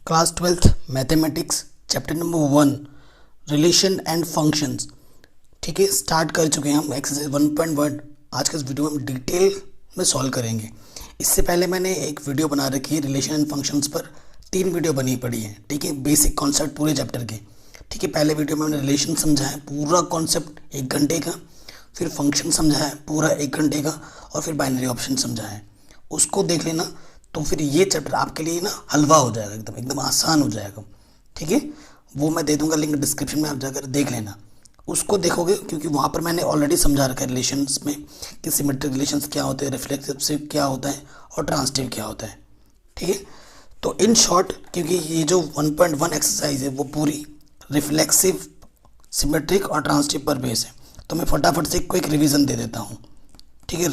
Class 12th mathematics chapter number 1 relation and functions. ठीक है, start कर चुके हैं हम एक्सरसाइज 1.1। आज के इस वीडियो में हम डिटेल में सॉल्व करेंगे। इससे पहले मैंने एक वीडियो बना रखी है रिलेशन एंड फंक्शंस पर, 3 वीडियो बनी पड़ी है। ठीक है, बेसिक कॉन्सेप्ट पूरे चैप्टर के। ठीक है, पहले वीडियो में मैंने रिलेशन समझा है पूरा कॉन्सेप्ट 1 घंटे का, फिर फंक्शन समझा है पूरा 1 घंटे का, और फिर बाइनरी ऑप्शन समझा है। उसको देख लेना, तो फिर ये चैप्टर आपके लिए ना हलवा हो जाएगा, एकदम एकदम आसान हो जाएगा। ठीक है, वो मैं दे दूंगा लिंक डिस्क्रिप्शन में, आप जाकर देख लेना। उसको देखोगे क्योंकि वहाँ पर मैंने ऑलरेडी समझा रखा है रिलेशंस में कि सिमेट्रिक रिलेशंस क्या होते हैं, रिफ्लेक्सिव क्या होता है और ट्रांसिटिव क्या होता है। ठीक है, तो इन शॉर्ट क्योंकि ये जो 1.1 एक्सरसाइज है वो पूरी रिफ्लेक्सिव, सिमेट्रिक और ट्रांसिटिव पर बेस है, तो मैं फटाफट से क्विक रिवीजन दे देता हूँ। ठीक है,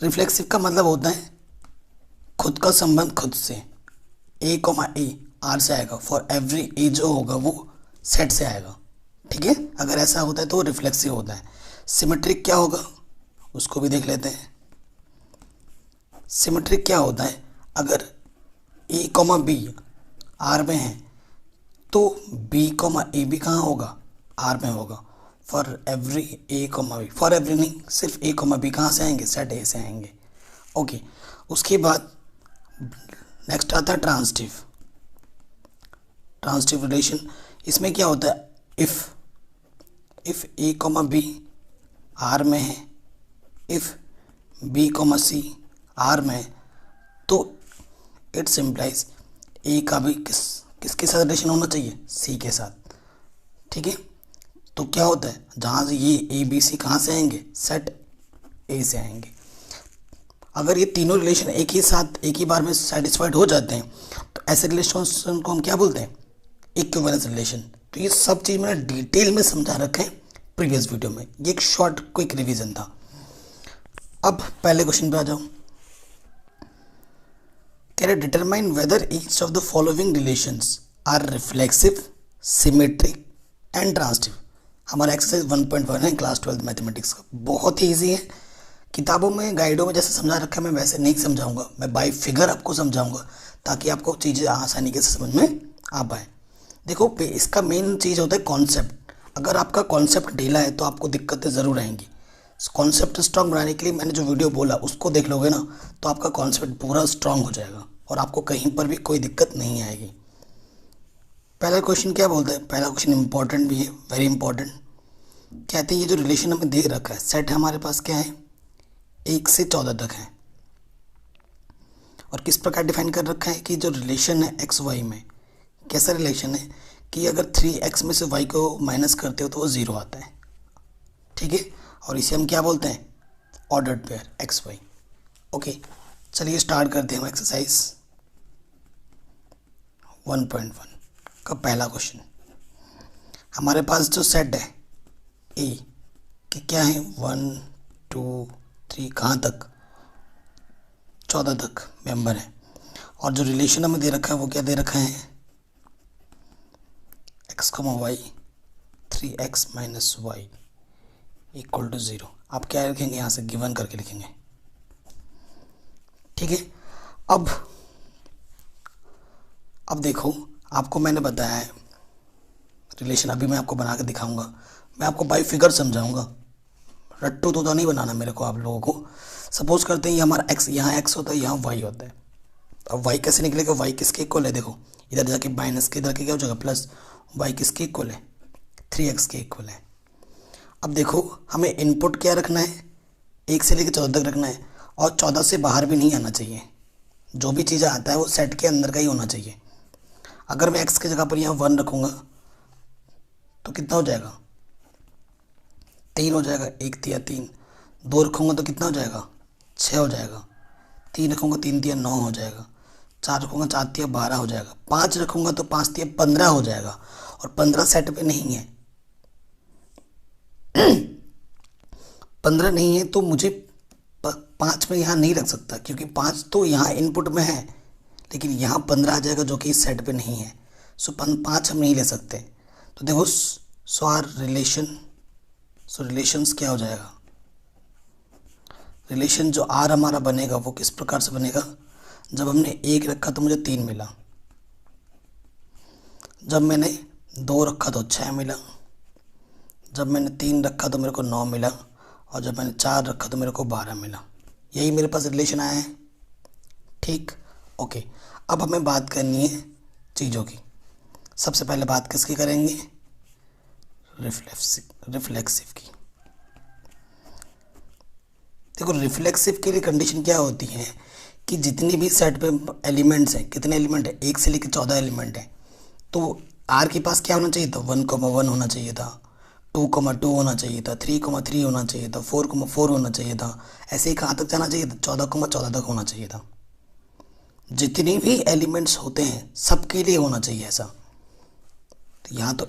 रिफ्लेक्सिव का मतलब होता है खुद का संबंध खुद से, ए आर से आएगा, फॉर एवरी ए जो होगा वो सेट से आएगा। ठीक है, अगर ऐसा होता है तो रिफ्लेक्सिव होता है। सिमेट्रिक क्या होगा उसको भी देख लेते हैं। सिमेट्रिक क्या होता है, अगर ए बी आर में है तो बी ए बी कहाँ होगा, आर में होगा। For every A B, for every नहीं, सिर्फ ए बी कहाँ से आएंगे, सेट ए से आएंगे। ओके, उसके बाद नेक्स्ट आता है ट्रांसिटिव रिलेशन। इसमें क्या होता है, इफ़ ए बी आर में है, इफ़ बी सी आर में है, तो इट्स इम्प्लाइज ए का भी किसके साथ रिलेशन होना चाहिए, सी के साथ। ठीक है, तो क्या होता है, जहाँ से ये ए बी सी कहाँ से आएंगे, सेट ए से आएंगे। अगर ये तीनों रिलेशन एक ही साथ एक ही बार में सेटिस्फाइड हो जाते हैं तो ऐसे रिलेशन को हम क्या बोलते हैं, इक्विवेलेंस रिलेशन। तो ये सब चीज़ मैंने डिटेल में समझा रखा है प्रीवियस वीडियो में, ये एक शॉर्ट क्विक रिवीजन था। अब पहले क्वेश्चन पे आ जाओ। कह रहे determine whether each of the following relations are reflexive, symmetric and transitive. हमारा एक्सरसाइज 1.1 है क्लास 12 मैथमेटिक्स का, बहुत ही ईजी है। किताबों में गाइडों में जैसे समझा रखा है मैं वैसे नहीं समझाऊंगा, मैं बाय फिगर आपको समझाऊंगा ताकि आपको चीज़ें आसानी के समझ में आ पाए। देखो, इसका मेन चीज़ होता है कॉन्सेप्ट। अगर आपका कॉन्सेप्ट ढीला है तो आपको दिक्कतें ज़रूर आएंगी। कॉन्सेप्ट स्ट्रांग बनाने के लिए मैंने जो वीडियो बोला उसको देख लोगे ना, तो आपका कॉन्सेप्ट पूरा स्ट्रांग हो जाएगा और आपको कहीं पर भी कोई दिक्कत नहीं आएगी। पहला क्वेश्चन क्या बोलता है, पहला क्वेश्चन इंपॉर्टेंट भी है, वेरी इंपॉर्टेंट। कहते हैं ये जो रिलेशन हमें दे रखा है, सेट हमारे पास क्या है, 1 से 14 तक है। और किस प्रकार डिफाइन कर रखा है कि जो रिलेशन है एक्स वाई में, कैसा रिलेशन है कि अगर 3x में से y को माइनस करते हो तो वो 0 आता है। ठीक है, और इसे हम क्या बोलते हैं, ordered pair X Y. Okay, चलिए स्टार्ट करते हैं हम एक्सरसाइज 1.1 का पहला क्वेश्चन। हमारे पास जो सेट है ए कि क्या है, 1 2 3 कहाँ तक, 14 तक मेंबर है। और जो रिलेशन हमें दे रखा है वो क्या दे रखा है, x, y 3x minus Y equal to 0। आप क्या लिखेंगे, यहाँ से गिवन करके लिखेंगे। ठीक है, अब देखो, आपको मैंने बताया है रिलेशन, अभी मैं आपको बना के दिखाऊंगा, मैं आपको बाई फिगर समझाऊंगा। रट्टू तो नहीं बनाना मेरे को, आप लोगों को। सपोज करते हैं ये हमारा x, यहाँ x होता है, यहाँ y होता है। अब y कैसे निकलेगा, y किसके इक्वल है, देखो इधर जाके माइनस के इधर के क्या हो जाएगा प्लस, y किसके इक्वल है, 3x के इक्वल है। अब देखो हमें इनपुट क्या रखना है, 1 से लेकर 14 तक रखना है, और 14 से बाहर भी नहीं आना चाहिए। जो भी चीज़ें आता है वो सेट के अंदर का ही होना चाहिए। अगर मैं x की जगह पर यहाँ 1 रखूँगा तो कितना हो जाएगा, 3 हो जाएगा, 1 तिया 3, 2 रखूँगा तो कितना हो जाएगा, 6 हो जाएगा, 3 रखूँगा 3 तिया 9 हो जाएगा, 4 रखूँगा 4 तिया 12 हो जाएगा, 5 रखूँगा तो 5 तिया 15 हो जाएगा, और 15 सेट पे नहीं है। 15 नहीं है तो मुझे 5 में यहाँ नहीं रख सकता, क्योंकि 5 तो यहाँ इनपुट में है, लेकिन यहाँ 15 आ जाएगा जो कि इस सेट पे नहीं है। सो 5 हम नहीं ले सकते। तो देखो, रिलेशंस क्या हो जाएगा, रिलेशन जो आर हमारा बनेगा वो किस प्रकार से बनेगा, जब हमने 1 रखा तो मुझे 3 मिला, जब मैंने 2 रखा तो 6 मिला, जब मैंने 3 रखा तो मेरे को 9 मिला, और जब मैंने 4 रखा तो मेरे को 12 मिला। यही मेरे पास रिलेशन आया है। ठीक, ओके। अब हमें बात करनी है चीज़ों की। सबसे पहले बात किसकी करेंगे? रिफ्लेक्सिव की। देखो, रिफ्लेक्सिव के लिए कंडीशन क्या होती है कि जितनी भी सेट पे एलिमेंट्स हैं, कितने एलिमेंट हैं, 1 से लेकर 14 एलिमेंट हैं, तो आर के पास क्या होना चाहिए था? 1,1 होना चाहिए था, 2,2 होना चाहिए था, 3,3 होना चाहिए था, 4,4 होना चाहिए था। ऐसे ही कहाँ तक जाना चाहिए था? 14,14 तक होना चाहिए था। जितने भी एलिमेंट्स होते हैं सबके लिए होना चाहिए ऐसा। तो यहाँ तो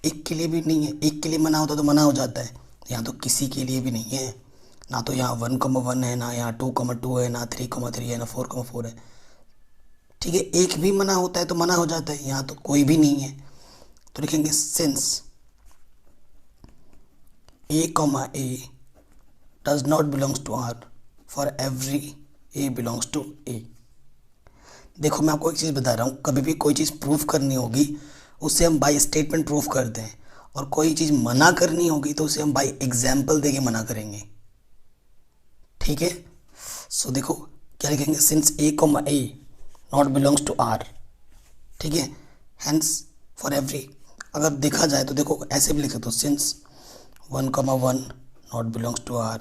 एक के लिए भी नहीं है, एक के लिए मना होता तो मना हो जाता है, यहाँ तो किसी के लिए भी नहीं है। ना तो यहाँ 1,1 है, ना यहाँ 2,2 है, ना 3,3 है, ना 4,4 है। ठीक है, एक भी मना होता है तो मना हो जाता है, यहाँ तो कोई भी नहीं है। तो लिखेंगे since A, A does not belongs to R for every A belongs to A। देखो, मैं आपको एक चीज़ बता रहा हूँ, कभी भी कोई चीज़ प्रूफ करनी होगी उससे हम बाय स्टेटमेंट प्रूफ करते हैं, और कोई चीज़ मना करनी होगी तो उसे हम बाय एग्जाम्पल देके मना करेंगे। ठीक है, सो देखो क्या लिखेंगे? Since A, A not belongs to R। ठीक है, हैंस फॉर एवरी, अगर देखा जाए तो देखो ऐसे भी लिख सकते हो, since 1,1 not belongs to R,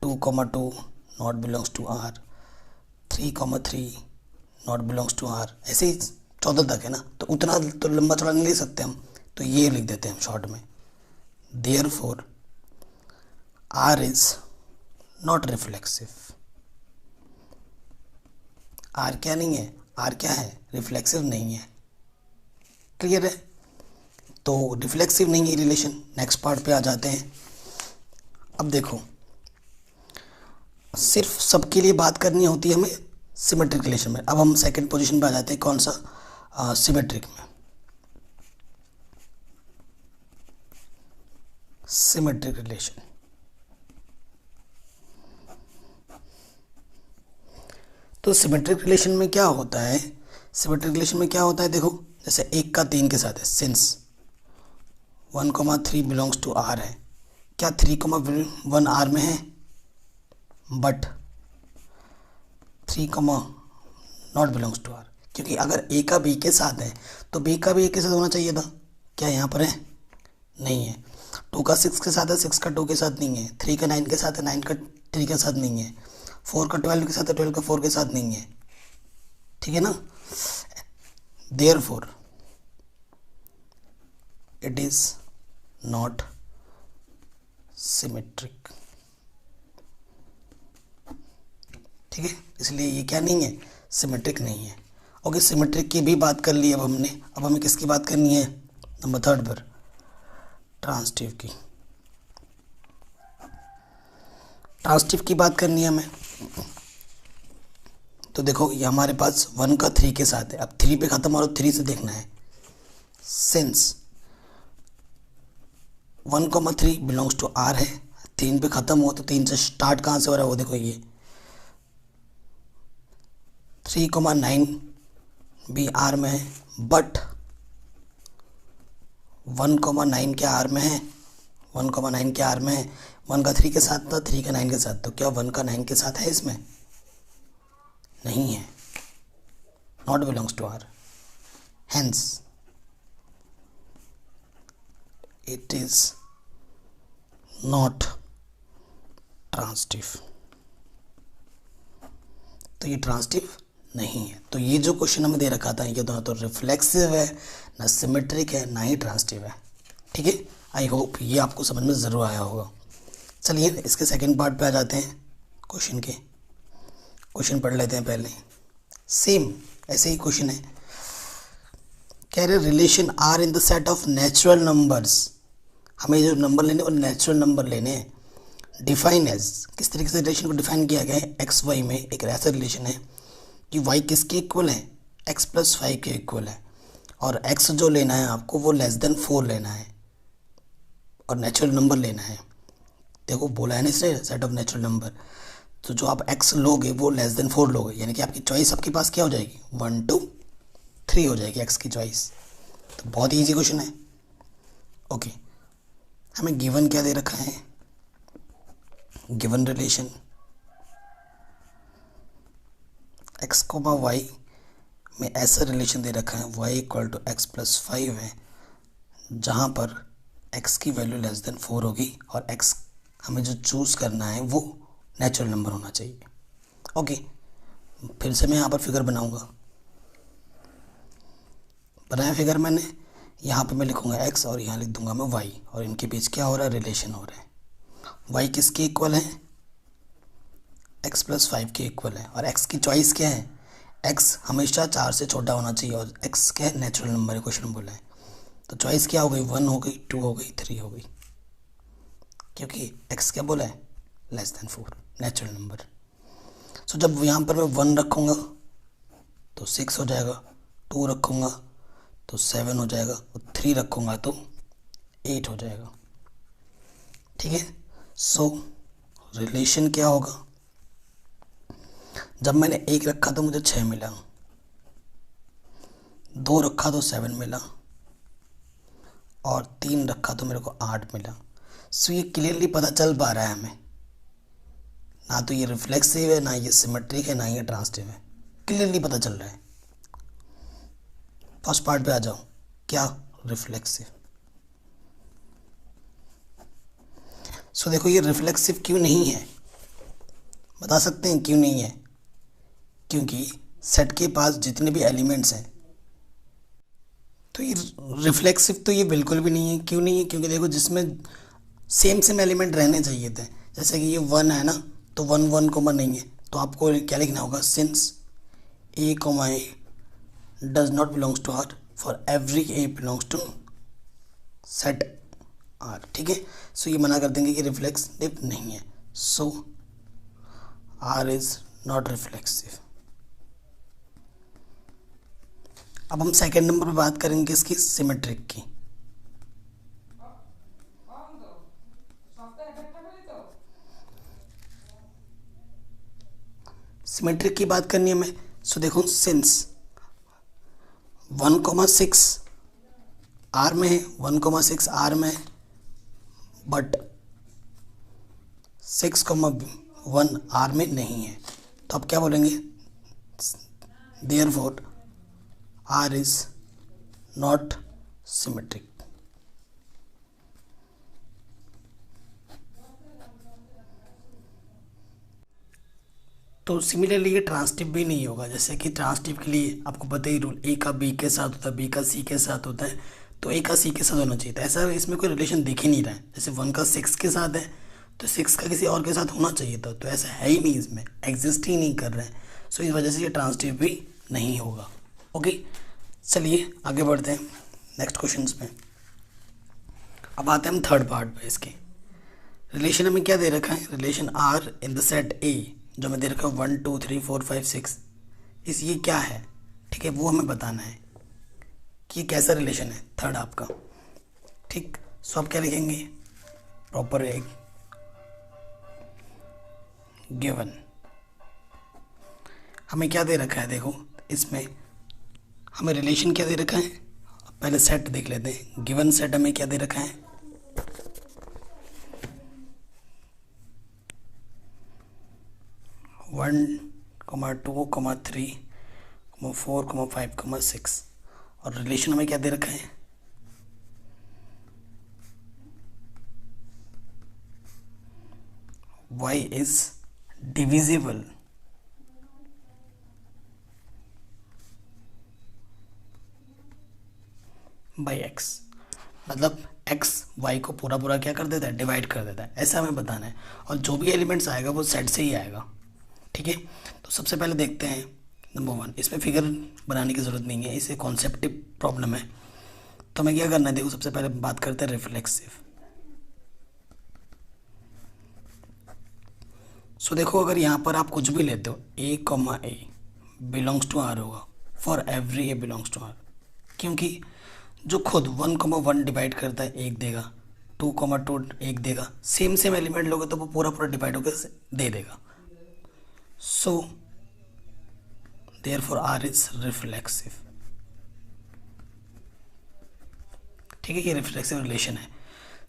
2,2 not belongs to R, 3,3 not belongs to R। ऐसे ही 14 तक है ना, तो उतना तो लंबा चौड़ा नहीं ले सकते हम, तो ये लिख देते हैं हम शॉर्ट में। Therefore R is not reflexive. R क्या नहीं है? R क्या है? रिफ्लेक्सिव नहीं है। क्लियर है? तो रिफ्लेक्सिव नहीं है रिलेशन। नेक्स्ट पार्ट पे आ जाते हैं। अब देखो, सिर्फ सबके लिए बात करनी होती है हमें सिमेट्रिक रिलेशन में। अब हम सेकंड पोजीशन पे आ जाते हैं, कौन सा? सिमेट्रिक में। सिमेट्रिक रिलेशन, तो सिमेट्रिक रिलेशन में क्या होता है? सिमेट्रिक रिलेशन में क्या होता है? देखो, जैसे 1 का 3 के साथ है, सिंस 1,3 बिलोंग्स टू R है, क्या 3,1 R में है? But 3, not belongs to R, क्योंकि अगर A का B के साथ है तो B का भी A के साथ होना चाहिए था। क्या यहाँ पर है? नहीं है। 2 का 6 के साथ है, 6 का 2 के साथ नहीं है। 3 का 9 के साथ है, 9 का 3 के साथ नहीं है। 4 का 12 के साथ है, 12 का 4 के साथ नहीं है। ठीक है ना? Therefore it is not symmetric. ठीक है, इसलिए ये क्या नहीं है? सिमेट्रिक नहीं है। ओके, सिमेट्रिक की भी बात कर ली अब हमने। अब हमें किसकी बात करनी है? नंबर 3 पर, ट्रांसिटिव की। ट्रांसिटिव की बात करनी है हमें। तो देखो, ये हमारे पास 1 का 3 के साथ है। अब 3 पे खत्म और 3 से देखना है। सिंस 1,3 बिलोंग्स टू R है, 3 पे खत्म हुआ तो 3 से स्टार्ट कहाँ से हो रहा है? वो देखो, ये 3,9 भी R में है, बट 1,9 क्या R में है? 1,9 क्या R में है? 1 का 3 के साथ था, 3 का 9 के साथ, तो क्या 1 का 9 के साथ है इसमें? नहीं है, not belongs to R। Hence it is not transitive. तो ये ट्रांसिटिव नहीं है। तो ये जो क्वेश्चन हमें दे रखा था, ये दोनों तो रिफ्लेक्सिव है, ना सिमेट्रिक है, ना ही ट्रांसिटिव है। ठीक है, आई होप ये आपको समझ में ज़रूर आया होगा। चलिए इसके सेकंड पार्ट पे आ जाते हैं। क्वेश्चन के क्वेश्चन पढ़ लेते हैं पहले। सेम ऐसे ही क्वेश्चन है, कह रहे relation are in the set of natural numbers. हमें जो नंबर लेने और नेचुरल नंबर लेने हैं। डिफाइन एज, किस तरीके से रिलेशन को डिफाइन किया गया है? एक्स वाई में एक ऐसा रिलेशन है कि वाई किसके इक्वल है? एक्स प्लस 5 के इक्वल है, और एक्स जो लेना है आपको वो लेस देन 4 लेना है, और नेचुरल नंबर लेना है। देखो बोला है ना इसने, सेट ऑफ नेचुरल नंबर, तो जो आप x लोगे वो लेस देन 4 लोगे, यानी कि आपकी चॉइस आपके पास क्या हो जाएगी, 1 2 3 हो जाएगी x की चॉइस। तो बहुत ईजी क्वेश्चन है। ओके, हमें गिवन क्या दे रखा है, given relation x comma y में ऐसा रिलेशन दे रखा है y equal to x plus 5 है, जहाँ पर x की वैल्यू लेस देन 4 होगी और x हमें जो चूज़ करना है वो नेचुरल नंबर होना चाहिए। ओके, फिर से मैं यहाँ पर फिगर बनाऊँगा। बनाया फिगर मैंने, यहाँ पे मैं लिखूँगा x और यहाँ लिख दूँगा मैं y, और इनके बीच क्या हो रहा है, रिलेशन हो रहा है। y किसके इक्वल है, x प्लस 5 के इक्वल है, और x की चॉइस क्या है, x हमेशा 4 से छोटा होना चाहिए, और x क्या है, नेचुरल नंबर है, क्वेश्चन बोला है। तो चॉइस क्या हो गई, 1 हो गई, 2 हो गई, 3 हो गई, क्योंकि x क्या बोला है, लेस देन 4, नेचुरल नंबर। सो जब यहाँ पर मैं 1 रखूँगा तो 6 हो जाएगा, 2 रखूँगा तो 7 हो जाएगा, और 3 रखूँगा तो 8 हो जाएगा। ठीक है, सो रिलेशन क्या होगा, जब मैंने 1 रखा तो मुझे 6 मिला, 2 रखा तो 7 मिला, और 3 रखा तो मेरे को 8 मिला। सो ये क्लियरली पता चल पा रहा है हमें, ना तो ये रिफ्लेक्सिव है, ना ये सिमेट्रिक है, ना ये ट्रांसिटिव है, क्लियरली पता चल रहा है। फर्स्ट पार्ट पे आ जाओ, क्या, रिफ्लेक्सिव। सो देखो ये रिफ्लेक्सिव क्यों नहीं है, बता सकते हैं क्यों नहीं है, क्योंकि सेट के पास जितने भी एलिमेंट्स हैं, तो ये रिफ्लेक्सिव तो ये बिल्कुल भी नहीं है। क्यों नहीं है, क्योंकि देखो जिसमें सेम एलिमेंट रहने चाहिए थे, जैसे कि ये 1 है ना, तो 1 1 कॉमन नहीं है, तो आपको क्या लिखना होगा, since a comma a does not belongs to R, for every a belongs to set R। ठीक है, सो ये मना कर देंगे कि रिफ्लेक्सिव नहीं है, सो R इज नॉट रिफ्लेक्सिव। अब हम सेकेंड नंबर पे बात करेंगे इसकी सिमेट्रिक की। सिमेट्रिक की बात करनी है हमें, सो देखो सिंस 1,6 R में है, 1,6 R में है, बट 6,1 R में नहीं है, तो अब क्या बोलेंगे, therefore R is not symmetric। तो सिमिलरली ये ट्रांसिटिव भी नहीं होगा, जैसे कि ट्रांसिटिव के लिए आपको पता ही रूल, ए का बी के साथ होता है, बी का सी के साथ होता है, तो ए का सी के साथ होना चाहिए था। ऐसा इसमें कोई रिलेशन दिख ही नहीं रहा है, जैसे 1 का 6 के साथ है तो 6 का किसी और के साथ होना चाहिए था, तो ऐसा है ही नहीं, इसमें एग्जिस्ट ही नहीं कर रहे हैं। सो इस वजह से ये ट्रांसिटिव भी नहीं होगा। ओके, चलिए आगे बढ़ते हैं नेक्स्ट क्वेश्चन में। अब आते हैं हम थर्ड पार्ट पे। इसके रिलेशन हमें क्या दे रखा है, relation R in the set A, जो हमें दे रखा है 1 2 3 4 5 6, इस ये क्या है, ठीक है, वो हमें बताना है कि कैसा रिलेशन है थर्ड आपका। ठीक, सो आप क्या लिखेंगे, प्रॉपर एक गिवन। हमें क्या दे रखा है, देखो इसमें हमें रिलेशन क्या दे रखा है, पहले सेट देख लेते हैं। गिवन सेट हमें क्या दे रखा है, 1 2 3 4 5 6, और रिलेशन हमें क्या दे रखा है, y is divisible by x, मतलब x y को पूरा पूरा क्या कर देता है, डिवाइड कर देता है, ऐसा हमें बताना है। और जो भी एलिमेंट्स आएगा वो सेट से ही आएगा। ठीक है, तो सबसे पहले देखते हैं नंबर 1, इसमें फिगर बनाने की ज़रूरत नहीं है, इसे कॉन्सेप्टिव प्रॉब्लम है। तो हमें क्या करना है, देखो सबसे पहले बात करते हैं रिफ्लेक्सिव। सो देखो अगर यहाँ पर आप कुछ भी लेते हो, a बिलोंग्स टू R होगा, for every a belongs to R, क्योंकि जो खुद 1,1 डिवाइड करता है 1 देगा, 2,2 1 देगा, सेम एलिमेंट लोगे तो वो पूरा पूरा डिवाइड होकर दे देगा। So therefore R is reflexive. ठीक है, ये रिफ्लेक्सिव रिलेशन है।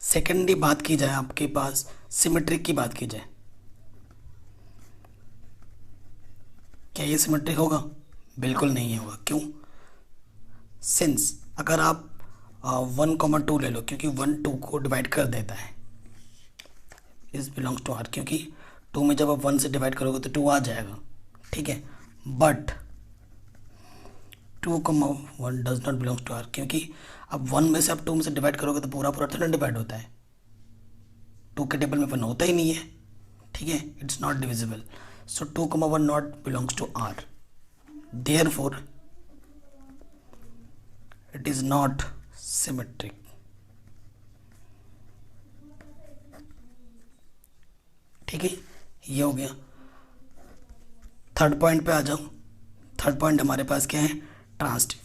सेकेंडली बात की जाए, आपके पास सिमेट्रिक की बात की जाए, क्या ये सिमेट्रिक होगा? बिल्कुल नहीं होगा। क्यों? सिंस अगर आप 1,2 ले लो, क्योंकि 1 2 को डिवाइड कर देता है, इज बिलोंग्स टू आर, क्योंकि 2 में जब आप 1 से डिवाइड करोगे तो 2 आ जाएगा। ठीक है, but 2,1 does not belongs to R, क्योंकि अब 1 में से आप 2 में से डिवाइड करोगे तो पूरा पूरा थोड़ा डिवाइड होता है, 2 के टेबल में 1 होता ही नहीं है। ठीक है, it's not divisible. So 2,1 not belongs to R, therefore it is not symmetric. ठीक है, ये हो गया। थर्ड पॉइंट पे आ जाओ। थर्ड पॉइंट हमारे पास क्या है? ट्रांसटिव।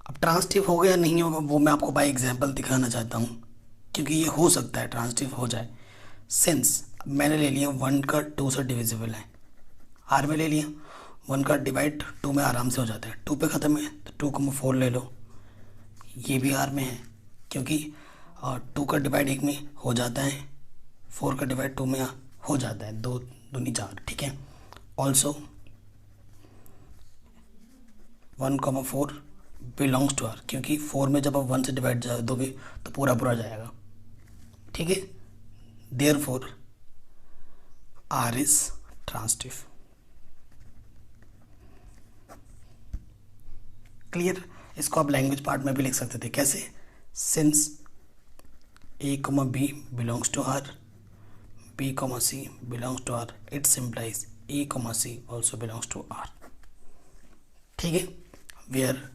अब ट्रांसटिव होगा या नहीं होगा वो मैं आपको बाय एग्जांपल दिखाना चाहता हूँ, क्योंकि ये हो सकता है ट्रांसटिव हो जाए। सिंस मैंने ले लिया 1 का 2 से डिविजिबल है, आर में ले लिया, 1 का डिवाइड 2 में आराम से हो जाता है, 2 पे ख़त्म है तो 2,4 ले लो। ये भी आर में है, क्योंकि 2 का डिवाइड 1 में हो जाता है, 4 का डिवाइड 2 में हो जाता है, 2 दूनी 4। ठीक है, ऑल्सो 1,4 बिलोंग्स टू आर, क्योंकि 4 में जब आप 1 से डिवाइड दोगे तो पूरा पूरा जाएगा। ठीक है, therefore R is transitive. Clear? इसको आप लैंग्वेज पार्ट में भी लिख सकते थे। कैसे? Since a, b belongs to R, b, c belongs to R, it implies a, c also belongs to R. ठीक है, where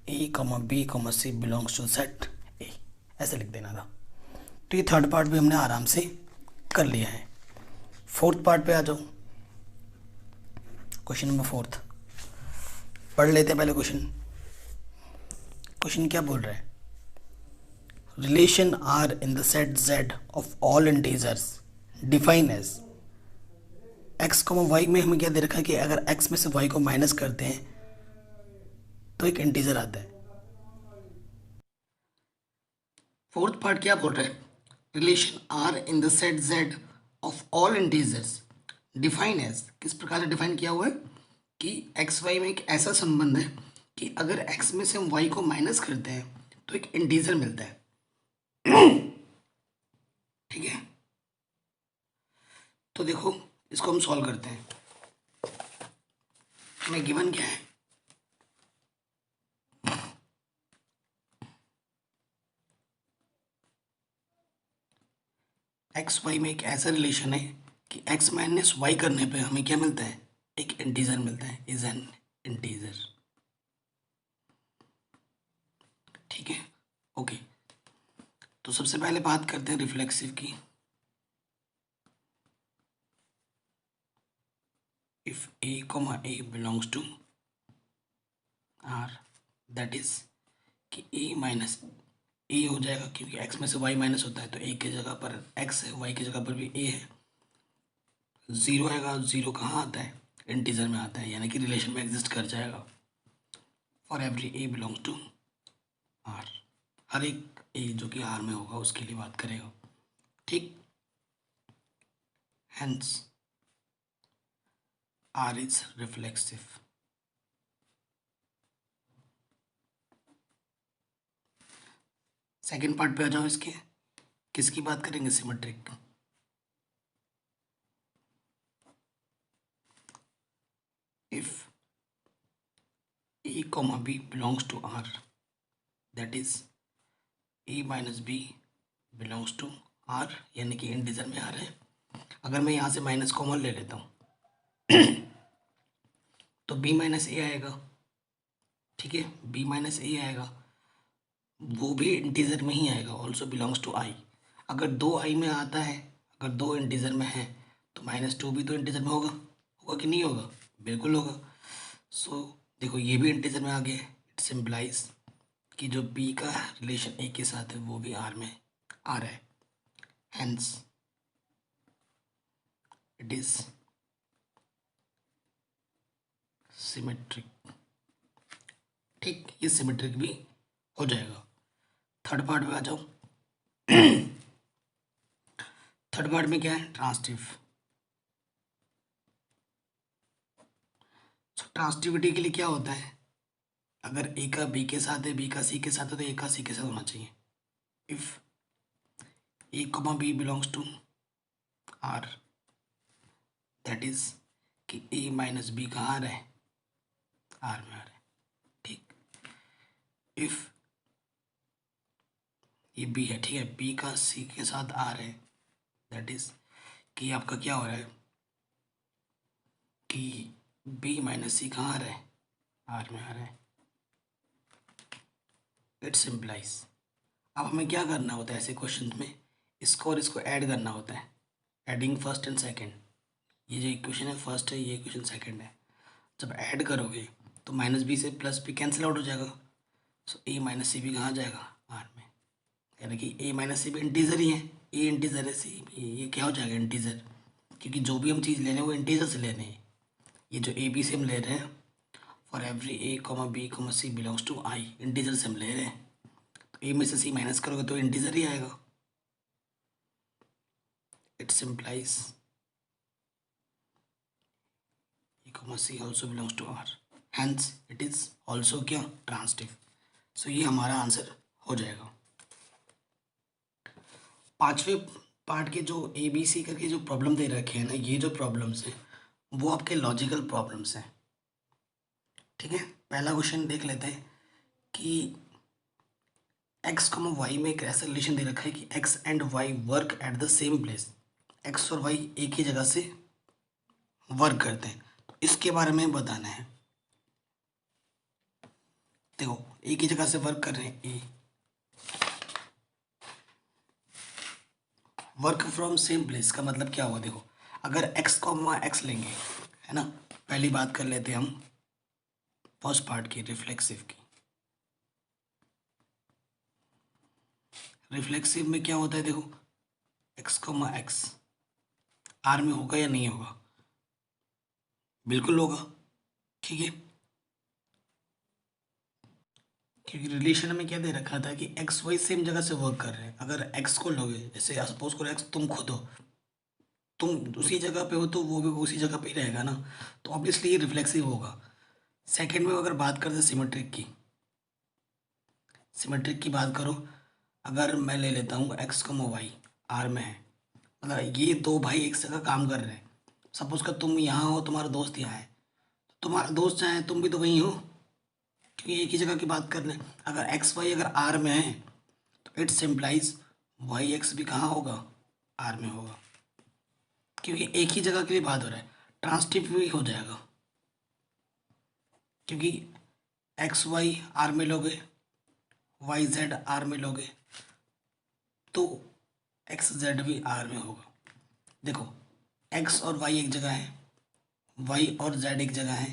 a, b, c belongs to set a, ऐसे लिख देना था। तो ये थर्ड पार्ट भी हमने आराम से कर लिया है। फोर्थ पार्ट पे आ जाओ। क्वेश्चन नंबर 4 पढ़ लेते हैं पहले क्वेश्चन। क्वेश्चन क्या बोल रहा है? Relation are in the set z of all integers define as x, y में हमें क्या दे रखा है कि अगर x में से y को माइनस करते हैं तो एक इंटीजर आता है। फोर्थ पार्ट क्या बोल रहा है? Relation are in the set z of all integers define as, किस प्रकार से डिफाइन किया हुआ है कि एक्स वाई में एक ऐसा संबंध है कि अगर x में से हम y को माइनस करते हैं तो एक इंटीजर मिलता है। ठीक है, तो देखो इसको हम सॉल्व करते हैं। हमें गिवन क्या है? एक्स वाई में एक ऐसा रिलेशन है कि x माइनस वाई करने पे हमें क्या मिलता है? एक इंटीजर मिलता है, इज एन इंटीजर। ठीक है, ओके। तो सबसे पहले बात करते हैं रिफ्लेक्सिव की। If a, a belongs to r, that is कि a माइनस ए हो जाएगा, क्योंकि x में से y माइनस होता है तो a की जगह पर x है, y की जगह पर भी a है। 0 आएगा, 0 कहाँ आता है? इंटीजर में आता है, यानी कि रिलेशन में एग्जिस्ट कर जाएगा। For every a belongs to r, हर एक a जो कि r में होगा उसके लिए बात करेगा। ठीक, hence r is reflexive. Second part पे आ जाओ। इसके किसकी बात करेंगे? Symmetric. If a, b belongs to r, that is a minus b belongs to r, यानी कि इंटीजर में आ रहे हैं। अगर मैं यहाँ से माइनस कॉमन ले लेता हूँ तो b माइनस ए आएगा। ठीक है, b माइनस ए आएगा, वो भी इंटीजर में ही आएगा, ऑल्सो बिलोंग्स टू i। अगर 2 i में आता है, अगर 2 इंटीजर में है तो -2 भी तो इंटीजर में होगा, होगा कि नहीं होगा? बिल्कुल होगा। सो देखो ये भी इंटीजर में आ गया। इट सिंप्लाइज कि जो b का रिलेशन a के साथ है वो भी r में आर है, हैंस इट इज सिमेट्रिक। ठीक, ये सिमेट्रिक भी हो जाएगा। थर्ड पार्ट में आ जाओ। थर्ड पार्ट में क्या है, ट्रांसटिव। ट्रांसटिविटी के लिए क्या होता है, अगर ए का बी के साथ है, बी का सी के साथ है, तो ए का सी के साथ होना चाहिए। If A comma B belongs to R, that is कि ए माइनस बी कहाँ आ रहा है, आर में आ रहा है। ठीक, इफ ये बी है, ठीक है, बी का सी के साथ आर है, दैट इज कि आपका क्या हो रहा है कि बी माइनस सी कहाँ आ रहा है, आर में आ रहा है। It simplifies. अब हमें क्या करना होता है ऐसे क्वेश्चन में, इसको और इसको ऐड करना होता है, एडिंग फर्स्ट एंड सेकंड। ये जो इक्वेशन है फर्स्ट है, ये इक्वेशन सेकंड है। जब ऐड करोगे तो माइनस बी से प्लस बी कैंसिल आउट हो जाएगा, सो ए माइनस सी भी कहाँ जाएगा, आर में। यानी कि ए माइनस सी भी इंटीजर ही है, ए इंटीजर है, सी ये क्या हो जाएगा, इंटीजर। क्योंकि जो भी हम चीज़ ले रहे हैं वो इंटीजर से ले रहे हैं। ये जो ए बी से हम ले रहे हैं, for every a comma b comma C belongs to I, integer से हम ले रहे हैं, तो ए में से सी माइनस करोगे तो इंटीजर ही आएगा। It implies a comma c also belongs to R, hence it is also क्या, ट्रांसटिव। सो ये हमारा आंसर हो जाएगा। पांचवें पार्ट के जो ए बी सी करके जो प्रॉब्लम दे रखे हैं ना, ये जो प्रॉब्लम्स हैं वो आपके लॉजिकल प्रॉब्लम्स हैं। ठीक है, पहला क्वेश्चन देख लेते हैं कि एक्स कॉमा वाई में एक ऐसा रिलेशन दे रखा है कि x and y work at the same place. X और वाई एक ही जगह से वर्क करते हैं, तो इसके बारे में बताना है। देखो, एक ही जगह से वर्क कर रहे हैं, ए वर्क फ्रॉम सेम प्लेस का मतलब क्या हुआ, देखो अगर एक्स कॉमा एक्स लेंगे, है ना, पहली बात कर लेते हैं हम फर्स्ट पार्ट की, रिफ्लेक्सिव की। रिफ्लेक्सिव में क्या होता है, देखो एक्स कॉमा एक्स आर में होगा या नहीं होगा, बिल्कुल होगा। ठीक है, क्योंकि रिलेशन में क्या दे रखा था कि एक्स वाई सेम जगह से वर्क कर रहे हैं। अगर एक्स को लोगे, जैसे सपोज करो एक्स तुम खुद हो, तुम उसी जगह पे हो तो वो भी उसी जगह पे ही रहेगा ना, तो ऑब्वियसली ये रिफ्लेक्सिव होगा। सेकंड में अगर बात करते हैं सिमेट्रिक की, सिमेट्रिक की बात करो, अगर मैं ले लेता हूँ एक्स कॉमा वाई आर में है, मतलब ये दो भाई एक जगह काम कर रहे हैं। सपोज कर तुम यहाँ हो, तुम्हारा दोस्त यहाँ है, तुम्हारा दोस्त चाहे तुम भी तो वहीं हो, क्योंकि एक ही जगह की बात कर रहे हैं। अगर एक्स वाई अगर आर में है तो इट्स सिम्प्लाइज वाई एक्स भी कहाँ होगा, आर में होगा, क्योंकि एक ही जगह के लिए बात हो रहा है। ट्रांसटिव भी हो जाएगा, क्योंकि एक्स वाई आर में लोगे, वाई जेड आर में लोगे, तो एक्स जेड भी आर में होगा। देखो, एक्स और वाई एक जगह है, वाई और जेड एक जगह है,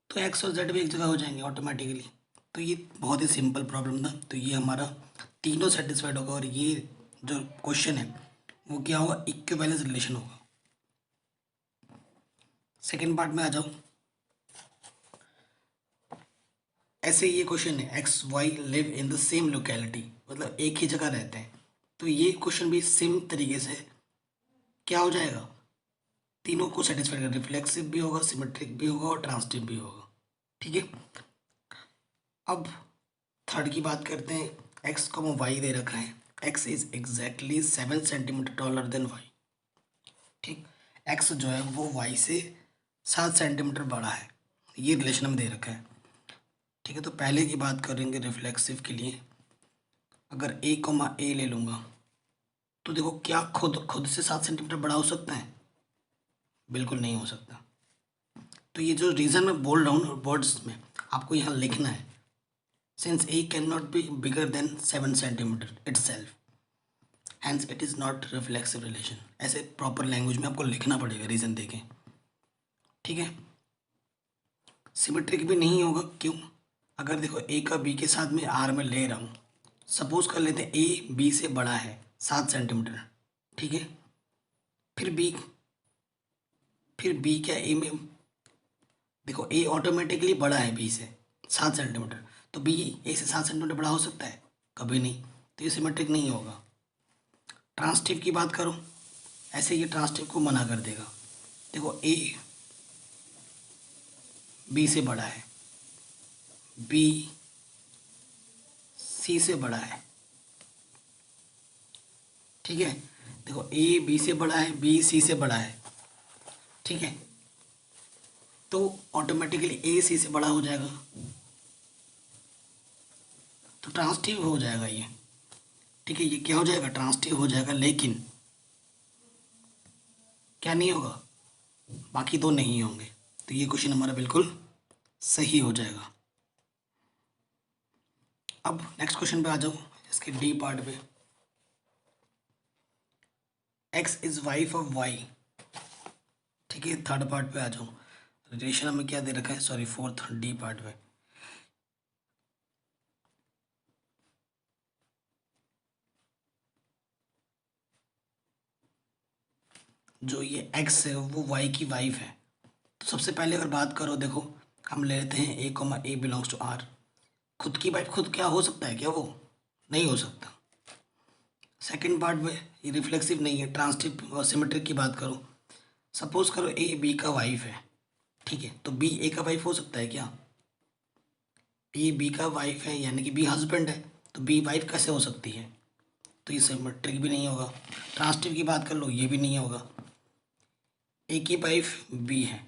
तो एक्स और जेड भी एक जगह हो जाएंगे ऑटोमेटिकली। तो ये बहुत ही सिंपल प्रॉब्लम था, तो ये हमारा तीनों सेटिस्फाइड होगा, और ये जो क्वेश्चन है वो क्या होगा, इक्विवेलेंस रिलेशन होगा। सेकेंड पार्ट में आ जाओ। ऐसे ये क्वेश्चन है, x y live in the same locality, मतलब एक ही जगह रहते हैं, तो ये क्वेश्चन भी सेम तरीके से क्या हो जाएगा, तीनों को सेटिस्फाई कर, रिफ्लेक्सिव भी होगा, सिमेट्रिक भी होगा और ट्रांसटिव भी होगा। ठीक है, अब थर्ड की बात करते हैं। एक्स को वाई दे रखा है, x is exactly 7 centimetre taller than y. ठीक, एक्स जो है वो वाई से 7 सेंटीमीटर बड़ा है, ये रिलेशन में दे रखा है। ठीक है, तो पहले की बात करेंगे रिफ्लेक्सिव के लिए। अगर ए कोमा ए ले लूँगा तो देखो, क्या खुद खुद से 7 सेंटीमीटर बड़ा हो सकता है, बिल्कुल नहीं हो सकता। तो ये जो रीज़न मैं बोल रहा हूँ वर्ड्स में, आपको यहाँ लिखना है, since a can not be bigger than 7 centimetre itself, hence it is not reflexive relation. ऐसे प्रॉपर लैंग्वेज में आपको लिखना पड़ेगा, रीज़न देखें। ठीक है, सिमेट्रिक भी नहीं होगा, क्यों, अगर देखो ए का बी के साथ में आर में ले रहा हूँ, सपोज कर लेते हैं ए बी से बड़ा है 7 सेंटीमीटर, ठीक है। फिर बी क्या ए में, देखो ए ऑटोमेटिकली बड़ा है बी से 7 सेंटीमीटर, तो बी ए से 7 सेंटीमीटर बड़ा हो सकता है? कभी नहीं, तो ये सिमेट्रिक नहीं होगा। ट्रांसटिव की बात करो, ऐसे ये ट्रांसटिव को मना कर देगा। देखो ए बी से बड़ा है, बी सी से बड़ा है, ठीक है। देखो ए बी से बड़ा है, बी सी से बड़ा है, ठीक है, तो ऑटोमेटिकली ए सी से बड़ा हो जाएगा, तो ट्रांसटिव हो जाएगा ये, ठीक है। ये क्या हो जाएगा? ट्रांसटिव हो जाएगा, लेकिन क्या नहीं होगा? बाकी दो नहीं होंगे, तो ये क्वेश्चन हमारा बिल्कुल सही हो जाएगा। अब नेक्स्ट क्वेश्चन पे आ जाओ, इसके डी पार्ट पे। X is wife of y, ठीक है। थर्ड पार्ट पे आ जाओ, रिलेशन हमें क्या दे रखा है, सॉरी फोर्थ डी पार्ट पे। जो ये एक्स है वो वाई की वाइफ है, तो सबसे पहले अगर बात करो, देखो हम ले लेते हैं A comma A belongs to R. खुद की वाइफ खुद क्या हो सकता है क्या? वो नहीं हो सकता। सेकंड पार्ट में ये रिफ्लेक्सिव नहीं है, ट्रांसटिव और सिमेट्रिक की बात करो। सपोज करो ए बी का वाइफ है, ठीक है, तो बी ए का वाइफ हो सकता है क्या? ए बी का वाइफ है यानी कि बी हस्बैंड है, तो बी वाइफ कैसे हो सकती है? तो ये सिमेट्रिक भी नहीं होगा। ट्रांसटिव की बात कर लो, ये भी नहीं होगा। ए की वाइफ बी है,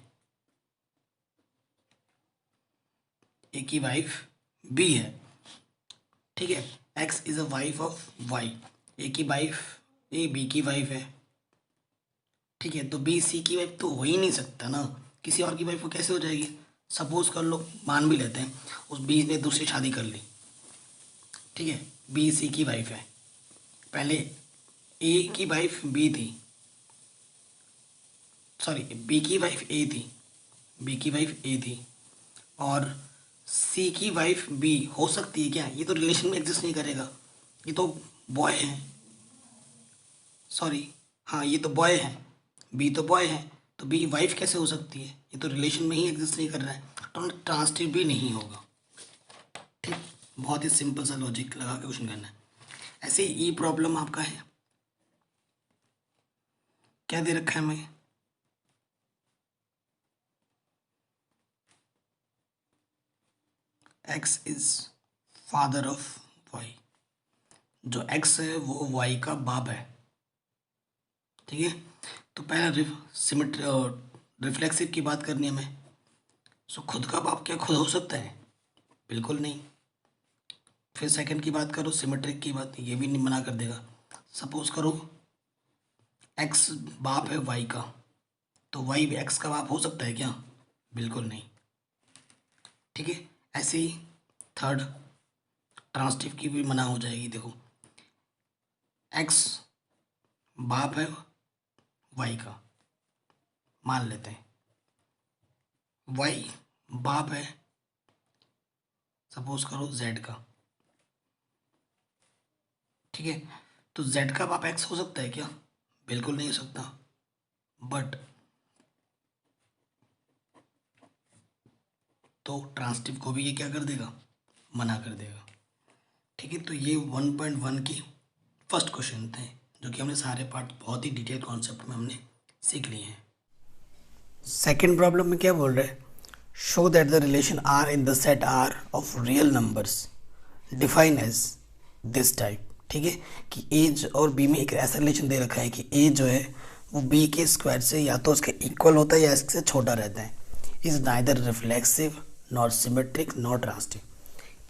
ए की वाइफ बी है, ठीक है। X is a wife of y, A की वाइफ ए बी की वाइफ है, ठीक है। तो बी सी की वाइफ तो हो ही नहीं सकता ना, किसी और की वाइफ वो कैसे हो जाएगी? सपोज कर लो, मान भी लेते हैं उस बी ने दूसरी शादी कर ली, ठीक है, बी सी की वाइफ है। पहले ए की वाइफ बी थी, सॉरी बी की वाइफ ए थी, बी की वाइफ ए थी, और सी की वाइफ बी हो सकती है क्या? ये तो रिलेशन में एग्जिस्ट नहीं करेगा, ये तो बॉय है, सॉरी हाँ ये तो बॉय है, बी तो बॉय है, तो बी वाइफ कैसे हो सकती है? ये तो रिलेशन में ही एग्जिस्ट नहीं कर रहा है, तो ट्रांसटिव भी नहीं होगा, ठीक। बहुत ही सिंपल सा लॉजिक लगा के क्वेश्चन करना है। ऐसे ई प्रॉब्लम आपका है, क्या दे रखा है हमें? X is father of y, जो एक्स है वो वाई का बाप है, ठीक है। तो पहला रिफ्लेक्सिव की बात करनी है हमें। सो खुद का बाप क्या खुद हो सकता है? बिल्कुल नहीं। फिर सेकंड की बात करो, सिमेट्रिक की बात, ये भी नहीं मना कर देगा। सपोज करो एक्स बाप है वाई का, तो वाई भी एक्स का बाप हो सकता है क्या? बिल्कुल नहीं, ठीक है। ऐसे ही थर्ड ट्रांसटिव की भी मना हो जाएगी। देखो एक्स बाप है वाई का, मान लेते हैं, वाई बाप है सपोज करो जेड का, ठीक है। तो जेड का बाप एक्स हो सकता है क्या? बिल्कुल नहीं हो सकता। बट तो ट्रांसटिव को भी ये क्या कर देगा? मना कर देगा, ठीक है। तो ये 1.1 की फर्स्ट क्वेश्चन थे, जो कि हमने सारे पार्ट बहुत ही डिटेल कॉन्सेप्ट में हमने सीख लिए हैं। सेकेंड प्रॉब्लम में क्या बोल रहे हैं? Show that the relation are in the set R of real numbers define as this type, ठीक है। कि ए और बी में एक ऐसा रिलेशन दे रखा है कि ए जो है वो बी के स्क्वायर से या तो उसके इक्वल होता है या इससे छोटा रहता है। Is neither reflexive not symmetric not transitive.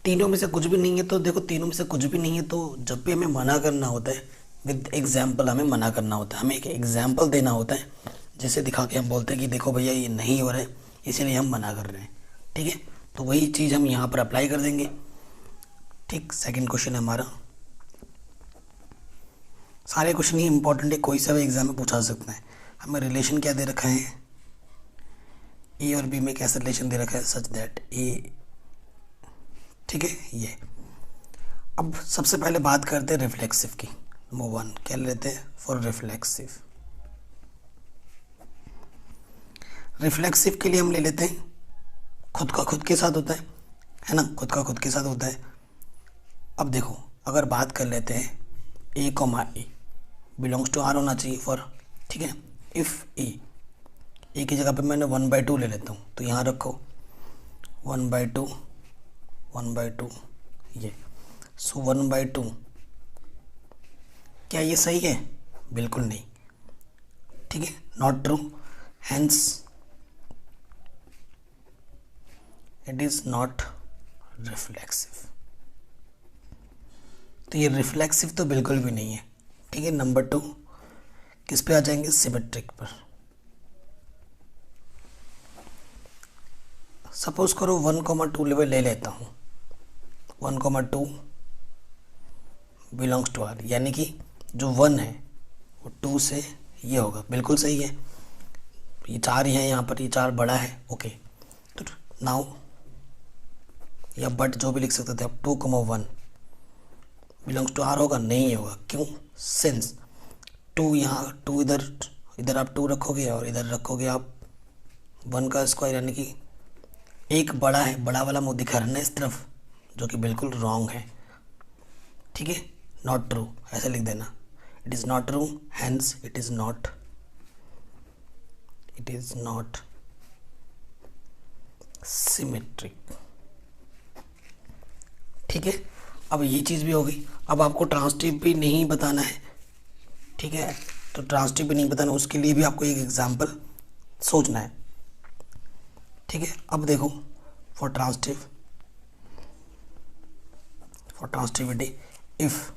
तीनों में से कुछ भी नहीं है। तो देखो तीनों में से कुछ भी नहीं है, तो जब भी हमें मना करना होता है विद एग्जाम्पल हमें मना करना होता है, हमें एक एग्जाम्पल देना होता है जिसे दिखा के हम बोलते हैं कि देखो भैया ये नहीं हो रहा है इसीलिए हम मना कर रहे हैं, ठीक है। तो वही चीज़ हम यहाँ पर अप्लाई कर देंगे, ठीक। सेकंड क्वेश्चन है हमारा, सारे क्वेश्चन ही इंपॉर्टेंट है, कोई सा भी एग्जाम में पूछा सकता है। हमें रिलेशन क्या दे रखा है? ए और बी में कैसा रिलेशन दे रखा है? सच दैट ए, ठीक है। ये अब सबसे पहले बात करते हैं रिफ्लेक्सिव की। नंबर 1 क्या लेते हैं फॉर रिफ्लेक्सिव। रिफ्लेक्सिव के लिए हम ले लेते हैं खुद का खुद के साथ होता है ना, खुद का खुद के साथ होता है। अब देखो अगर बात कर लेते हैं a comma a belongs to R होना चाहिए फॉर, ठीक है। इफ़ ए की जगह पे मैंने 1/2 ले लेता हूँ, तो यहाँ रखो 1/2 ये। सो 1/2 क्या ये सही है? बिल्कुल नहीं, ठीक है, not true. Hence it is not reflexive. तो ये रिफ्लेक्सिव तो बिल्कुल भी नहीं है, ठीक है। नंबर 2 किस पे आ जाएंगे? सिमेट्रिक पर। सपोज करो 1,2 लेवल ले लेता हूँ, 1,2 बिलोंग्स टू आर, यानी कि जो 1 है वो 2 से ये होगा, बिल्कुल सही है। ये 4 ही है यहाँ पर, ये 4 बड़ा है, ओके। तो नाउ या बट जो भी लिख सकते थे, अब 2,1 बिलोंग्स टू आर होगा? नहीं होगा। क्यों? सिंस 2 यहाँ, 2 इधर आप 2 रखोगे और इधर रखोगे आप 1 का स्क्वायर, यानी कि एक बड़ा है, बड़ा वाला मुँह दिखा रहा है इस तरफ, जो कि बिल्कुल रॉन्ग है, ठीक है। नॉट ट्रू ऐसे लिख देना, it is not true, hence it is not symmetric, ठीक है। अब ये चीज़ भी होगी। अब आपको ट्रांसटिव भी नहीं बताना है, ठीक है। तो ट्रांसटिव भी नहीं बताना, उसके लिए भी आपको एक एग्जाम्पल सोचना है, ठीक है। अब देखो फॉर ट्रांसटिविटी इफ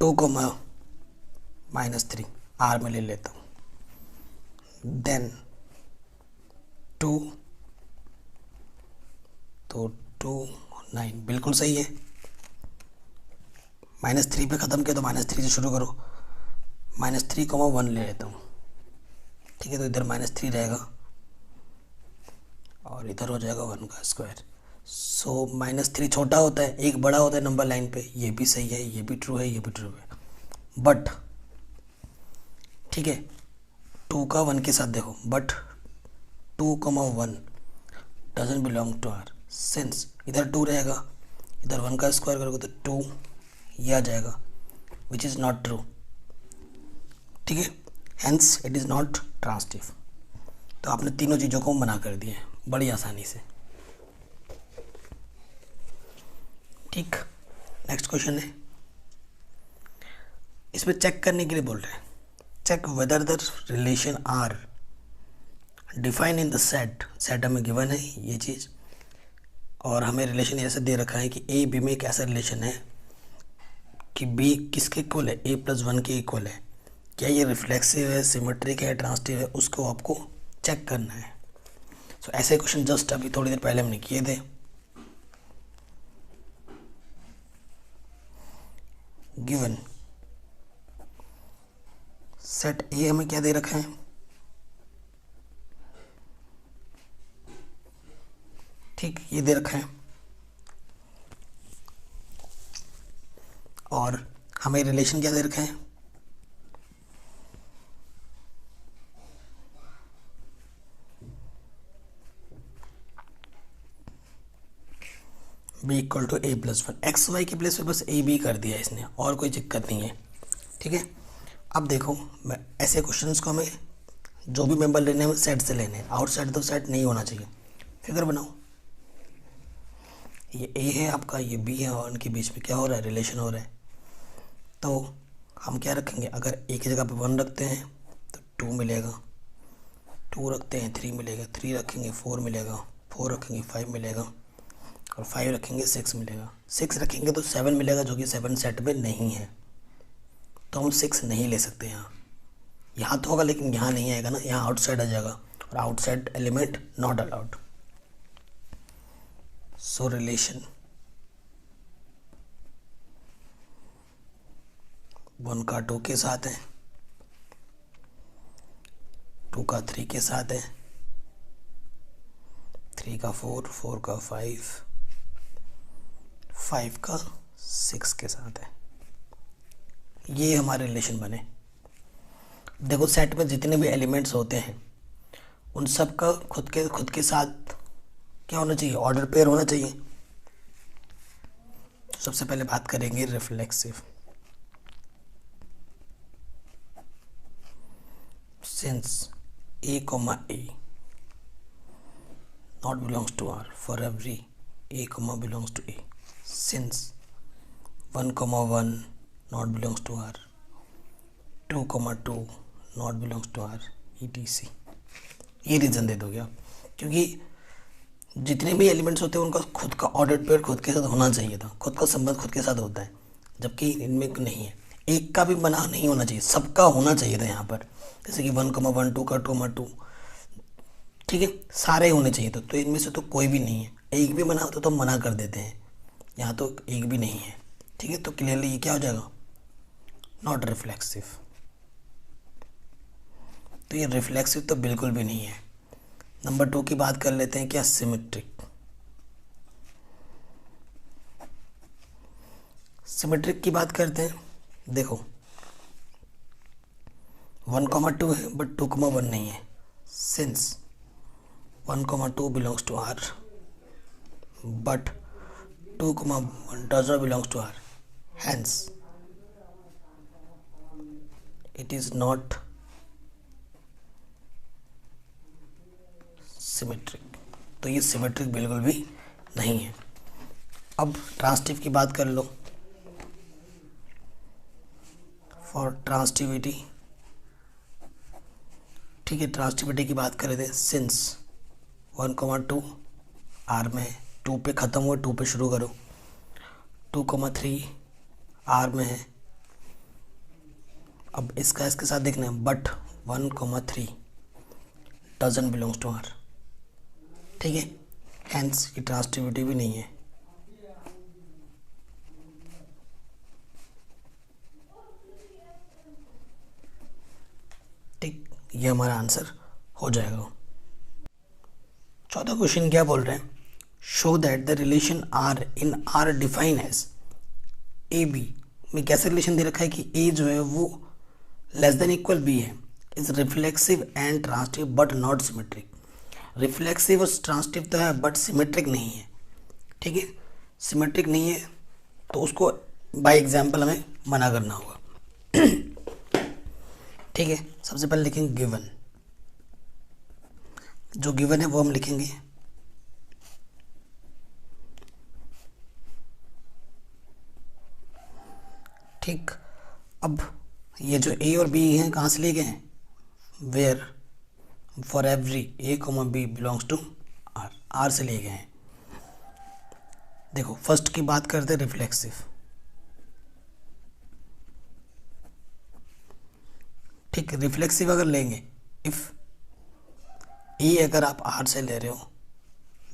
2,-3 आर में ले लेता हूँ, देन 2 तो 2 9 बिल्कुल सही है। -3 पे ख़त्म किया तो -3 से शुरू करो, -3,1 ले लेता हूँ, ठीक है। तो इधर -3 रहेगा और इधर हो जाएगा 1 का स्क्वायर। सो -3 छोटा होता है, एक बड़ा होता है नंबर लाइन पे, ये भी सही है, ये भी ट्रू है, ये भी ट्रू है। बट ठीक है 2 का 1 के साथ देखो, but 2,1 doesn't belong to R, since इधर 2 रहेगा, इधर 1 का स्क्वायर करोगे तो 2 ये आ जाएगा, विच इज़ नॉट ट्रू, ठीक है। Hence it is not transitive. तो आपने तीनों चीज़ों को मना कर दिया बड़ी आसानी से, ठीक। नेक्स्ट क्वेश्चन है, इसमें चेक करने के लिए बोल रहे हैं, check whether the relation R define in the set हमें गिवन है ये चीज़, और हमें रिलेशन ऐसे दे रखा है कि ए बी में एक ऐसा रिलेशन है कि बी किसके इक्वल है, a+1 के इक्वल है। क्या ये रिफ्लेक्सिव है, सिमेट्रिक है, ट्रांसटिव है, उसको आपको चेक करना है। सो ऐसे क्वेश्चन जस्ट अभी थोड़ी देर पहले हमने किए थे। गिवन सेट ए हमें क्या दे रखा है, ठीक, ये दे रखा है, और हमें रिलेशन क्या दे रखा है, b equal to a+1। X y के प्लेस पे बस ए बी कर दिया इसने, और कोई दिक्कत नहीं है, ठीक है। अब देखो मैं ऐसे क्वेश्चंस को हमें जो भी मेंबर लेने हैं सेट से लेने हैं, आउटसाइड तो सेट नहीं होना चाहिए। फिगर बनाओ, ये ए है आपका, ये बी है, और उनके बीच में क्या हो रहा है, रिलेशन हो रहा है। तो हम क्या रखेंगे, अगर ए की जगह पे 1 रखते हैं तो 2 मिलेगा, 2 रखते हैं 3 मिलेगा, 3 रखेंगे 4 मिलेगा, 4 रखेंगे 5 मिलेगा, और 5 रखेंगे 6 मिलेगा, 6 रखेंगे तो 7 मिलेगा, जो कि 7 सेट में नहीं है। तो हम 6 नहीं ले सकते यहाँ तो होगा लेकिन यहाँ नहीं आएगा ना, यहाँ आउटसाइड आ जाएगा, और outside element not allowed. So relation 1 का 2 के साथ है, 2 का 3 के साथ है, 3 का 4, 4 का 5, 5 का 6 के साथ है। ये हमारे रिलेशन बने। देखो सेट में जितने भी एलिमेंट्स होते हैं उन सब का खुद के साथ क्या होना चाहिए, ऑर्डर पेयर होना चाहिए। तो सबसे पहले बात करेंगे reflexive. Since a, a not belongs to R for every a, belongs to A, since 1, 1 not belongs to R, 2, 2 not belongs to R, etc. ये रीज़न दे दोगे आप, क्योंकि जितने भी एलिमेंट्स होते हैं उनका खुद का ऑर्डर पेयर खुद के साथ होना चाहिए था, खुद का संबंध खुद के साथ होता है, जबकि इनमें नहीं है। एक का भी बना नहीं होना चाहिए, सबका होना चाहिए था यहाँ पर। जैसे कि 1, 1 2 का 2, 2 ठीक है, सारे होने चाहिए था। तो इनमें से तो कोई भी नहीं है। एक भी बना होता तो मना कर देते हैं, यहाँ तो एक भी नहीं है। ठीक है, तो क्लियरली ये क्या हो जाएगा, नॉट रिफ्लेक्सिव। तो ये रिफ्लेक्सिव तो बिल्कुल भी नहीं है। नंबर 2 की बात कर लेते हैं, क्या सिमेट्रिक। सिमेट्रिक की बात करते हैं। देखो 1, 2 है बट 2, 1 नहीं है। Since 1, 2 belongs to R but 2, 1 does not belongs to R, hence it is not symmetric। तो ये सिमेट्रिक बिल्कुल भी नहीं है। अब ट्रांसिटिव की बात कर लो। फॉर ट्रांसिटिविटी, ठीक है, ट्रांसिटिविटी की बात कर रहे थे। सिंस 1, 2 आर में है, 2 पे ख़त्म हुआ 2 पे शुरू करो। 2, 3 आर में है। अब इसका इसके साथ देखना है, but 1, 3 doesn't belongs to R. ठीक है, हैंस की ट्रांसिटिविटी भी नहीं है। ठीक, ये हमारा आंसर हो जाएगा। चौथा क्वेश्चन क्या बोल रहे हैं, show that the relation are in R define as a b में कैसे रिलेशन दे रखा है कि ए जो है वो लेस देन इक्वल बी है, is reflexive and transitive but not symmetric. Reflexive और ट्रांसिटिव तो है बट सिमेट्रिक नहीं है। ठीक है, सिमेट्रिक नहीं है तो उसको बाय एग्जाम्पल हमें मना करना होगा। ठीक है, सबसे पहले लिखेंगे गिवन। जो गिवन है वो हम लिखेंगे। ठीक, अब ये जो ए और बी हैं कहाँ से लिए गए हैं, where for every A, b belongs to R, R से लिए गए हैं। देखो फर्स्ट की बात करते हैं रिफ्लेक्सिव। ठीक, रिफ्लेक्सिव अगर लेंगे, इफ ए अगर आप आर से ले रहे हो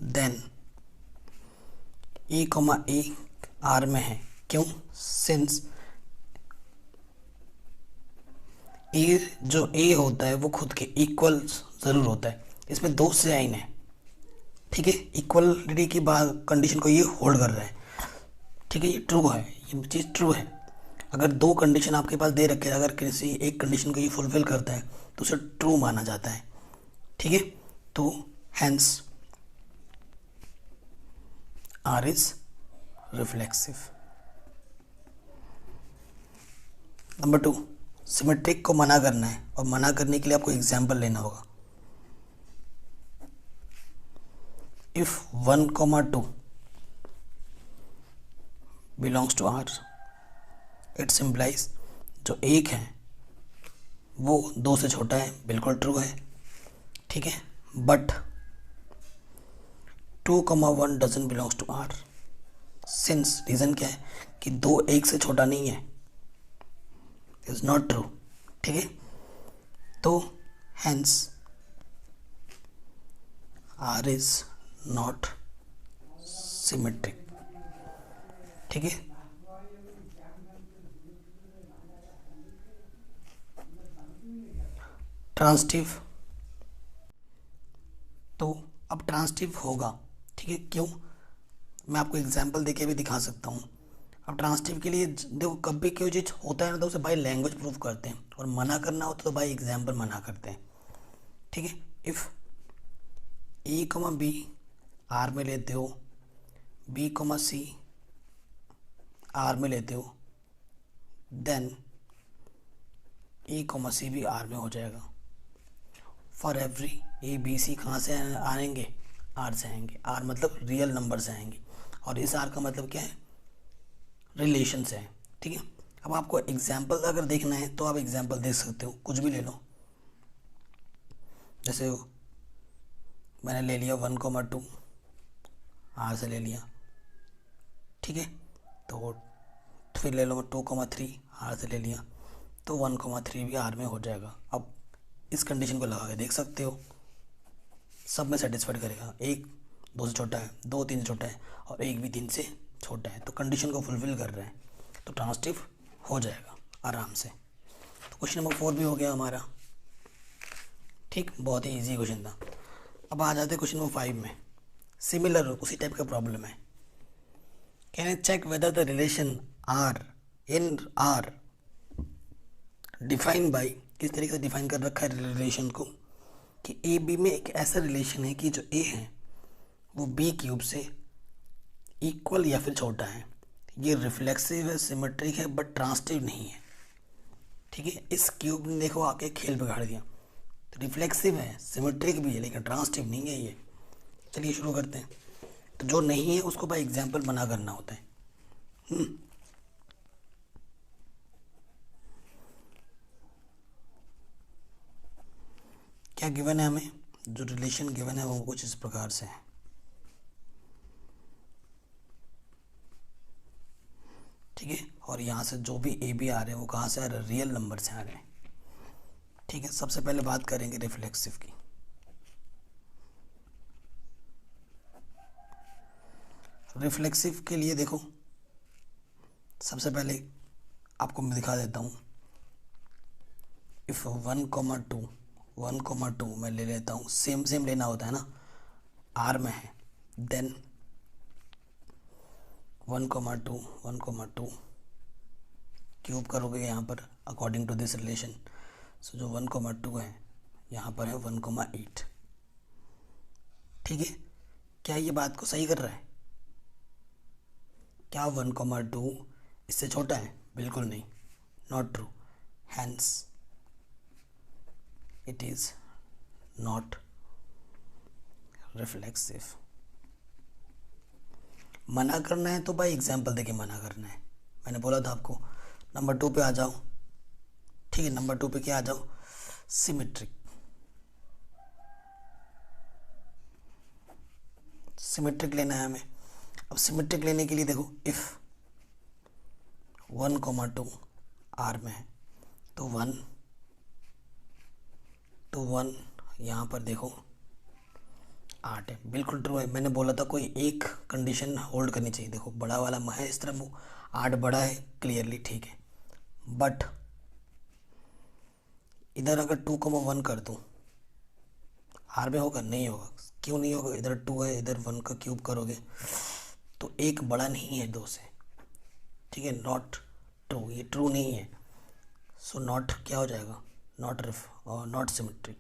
देन ए, ए आर में है। क्यों, सिंस ए जो ए होता है वो खुद के इक्वल ज़रूर होता है। इसमें दो साइन है। ठीक है, इक्वलिटी की बात कंडीशन को ये होल्ड कर रहा है। ठीक है, ये ट्रू है, ये चीज़ ट्रू है। अगर दो कंडीशन आपके पास दे रखे हैं, अगर किसी एक कंडीशन को ये फुलफिल करता है तो उसे ट्रू माना जाता है। ठीक है, तो hence R is reflexive. Number 2, symmetric को मना करना है और मना करने के लिए आपको एग्जाम्पल लेना होगा। If 1, 2 belongs to R, it's implies जो एक है वो 2 से छोटा है, बिल्कुल ट्रू है। ठीक है, but 2, 1 doesn't belongs to R. Since reason क्या है कि 2 1 से छोटा नहीं है, इज नॉट ट्रू। ठीक है, तो hence R is not symmetric. ठीक है, ट्रांसिटिव, तो अब ट्रांसिटिव होगा। ठीक है, क्यों, मैं आपको एग्जांपल देके भी दिखा सकता हूँ। अब ट्रांसटिव के लिए देखो, कभी कोई चीज़ होता है ना तो उसे बाई लैंग्वेज प्रूव करते हैं, और मना करना होता तो बाई एग्जाम्पल मना करते हैं। ठीक है, इफ़ ए कमा बी आर में लेते हो, बी कमा सी आर में लेते हो, देन ए कमा सी भी आर में हो जाएगा। For every A b c कहाँ से आएंगे? आर से आएंगे। आर मतलब रियल नंबर से आएंगे, और इस आर का मतलब क्या है? रिलेशन से है। ठीक है, अब आपको एग्जाम्पल अगर देखना है तो आप एग्जाम्पल देख सकते हो, कुछ भी ले लो। जैसे मैंने ले लिया 1,2 आर से ले लिया। ठीक है, तो फिर ले लो 2,3 आर से ले लिया, तो 1,3 भी आर में हो जाएगा। अब इस कंडीशन को लगा के देख सकते हो, सब में सेटिस्फाइड करेगा। एक 2 से छोटा है, 2 3 से छोटा है, और एक भी 3 से छोटा है, तो कंडीशन को फुलफिल कर रहे हैं, तो ट्रांसटिव हो जाएगा आराम से। तो क्वेश्चन नंबर 4 भी हो गया हमारा। ठीक, बहुत ही इजी क्वेश्चन था। अब आ जाते क्वेश्चन नंबर 5 में। सिमिलर उसी टाइप का प्रॉब्लम है। Can I check whether the relation are in R define by, किस तरीके से डिफाइन कर रखा है रिलेशन को, कि ए बी में एक ऐसा रिलेशन है कि जो ए है वो बी क्यूब से इक्वल या फिर छोटा है। ये रिफ्लेक्सिव है, सिमेट्रिक है, बट ट्रांसटिव नहीं है। ठीक है, इस क्यूब ने देखो आके खेल बिगाड़ दिया। तो रिफ्लेक्सिव है, सिमेट्रिक भी है, लेकिन ट्रांसटिव नहीं है ये। चलिए शुरू करते हैं। तो जो नहीं है उसको बाय एग्जाम्पल मना करना होता है। क्या गिवन है हमें? जो रिलेशन गिवन है वो कुछ इस प्रकार से है। ठीक है, और यहाँ से जो भी ए बी आ रहे हैं वो कहाँ से आ रहे हैं? रियल नंबर से आ रहे हैं। ठीक है, सबसे पहले बात करेंगे रिफ्लेक्सिव की। रिफ्लेक्सिव के लिए देखो, सबसे पहले आपको मैं दिखा देता हूँ। इफ़ 1,2 मैं ले लेता हूँ, सेम सेम लेना होता है ना, आर में है, देन 1,2 क्यूब करोगे यहाँ पर अकॉर्डिंग टू दिस रिलेशन। सो जो 1,2 है यहाँ पर है 1,8। ठीक है, क्या ये बात को सही कर रहा है? क्या 1,2 इससे छोटा है? बिल्कुल नहीं, not true. Hence it is not reflexive. मना करना है तो भाई एग्जाम्पल देके मना करना है। मैंने बोला था आपको नंबर 2 पे आ जाओ। ठीक है, नंबर 2 पे क्या आ जाओ? सिमेट्रिक। सिमेट्रिक लेना है हमें। अब सिमेट्रिक लेने के लिए देखो, इफ 1,2 आर में है तो 1 यहाँ पर देखो 8 है। बिल्कुल ट्रू है, मैंने बोला था कोई एक कंडीशन होल्ड करनी चाहिए। देखो बड़ा वाला है इस तरह, वो 8 बड़ा है क्लियरली, ठीक है। बट इधर अगर 2,1 कर दूँ, आर में होगा? नहीं होगा। क्यों नहीं होगा? इधर 2 है, इधर 1 का क्यूब करोगे तो एक बड़ा नहीं है 2 से। ठीक है, नॉट ट्रू, ये ट्रू नहीं है। सो नॉट क्या हो जाएगा? नॉट रिफ और नॉट सिमेट्रिक।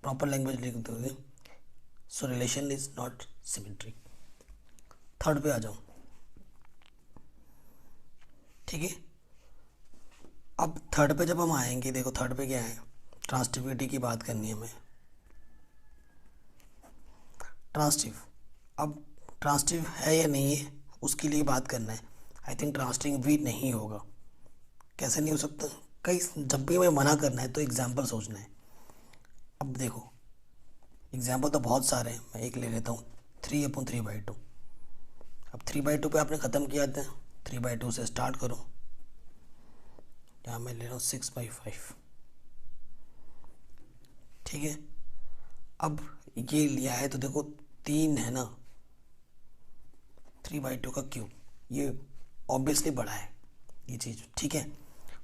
प्रॉपर लैंग्वेज लिख दोगे, सो relation is not symmetric. Third पे आ जाओ। ठीक है, अब थर्ड पे जब हम आएंगे, देखो थर्ड पे क्या है? ट्रांसटिविटी की बात करनी है हमें। ट्रांसटिव, अब ट्रांसटिव है या नहीं है उसके लिए बात करना है। आई थिंक ट्रांसटिव भी नहीं होगा। कैसे नहीं हो सकता? कई जब भी हमें मना करना है तो एग्जाम्पल सोचना है। अब देखो एग्जाम्पल तो बहुत सारे हैं, मैं एक ले लेता हूँ, 3/3/2। अब 3/2 पे आपने ख़त्म किया था, 3/2 से स्टार्ट करो। यहाँ मैं ले रहा हूँ 6/5। ठीक है, अब ये लिया है तो देखो 3 है ना, 3/2 का क्यूब, ये ऑब्वियसली बड़ा है ये चीज़। ठीक है,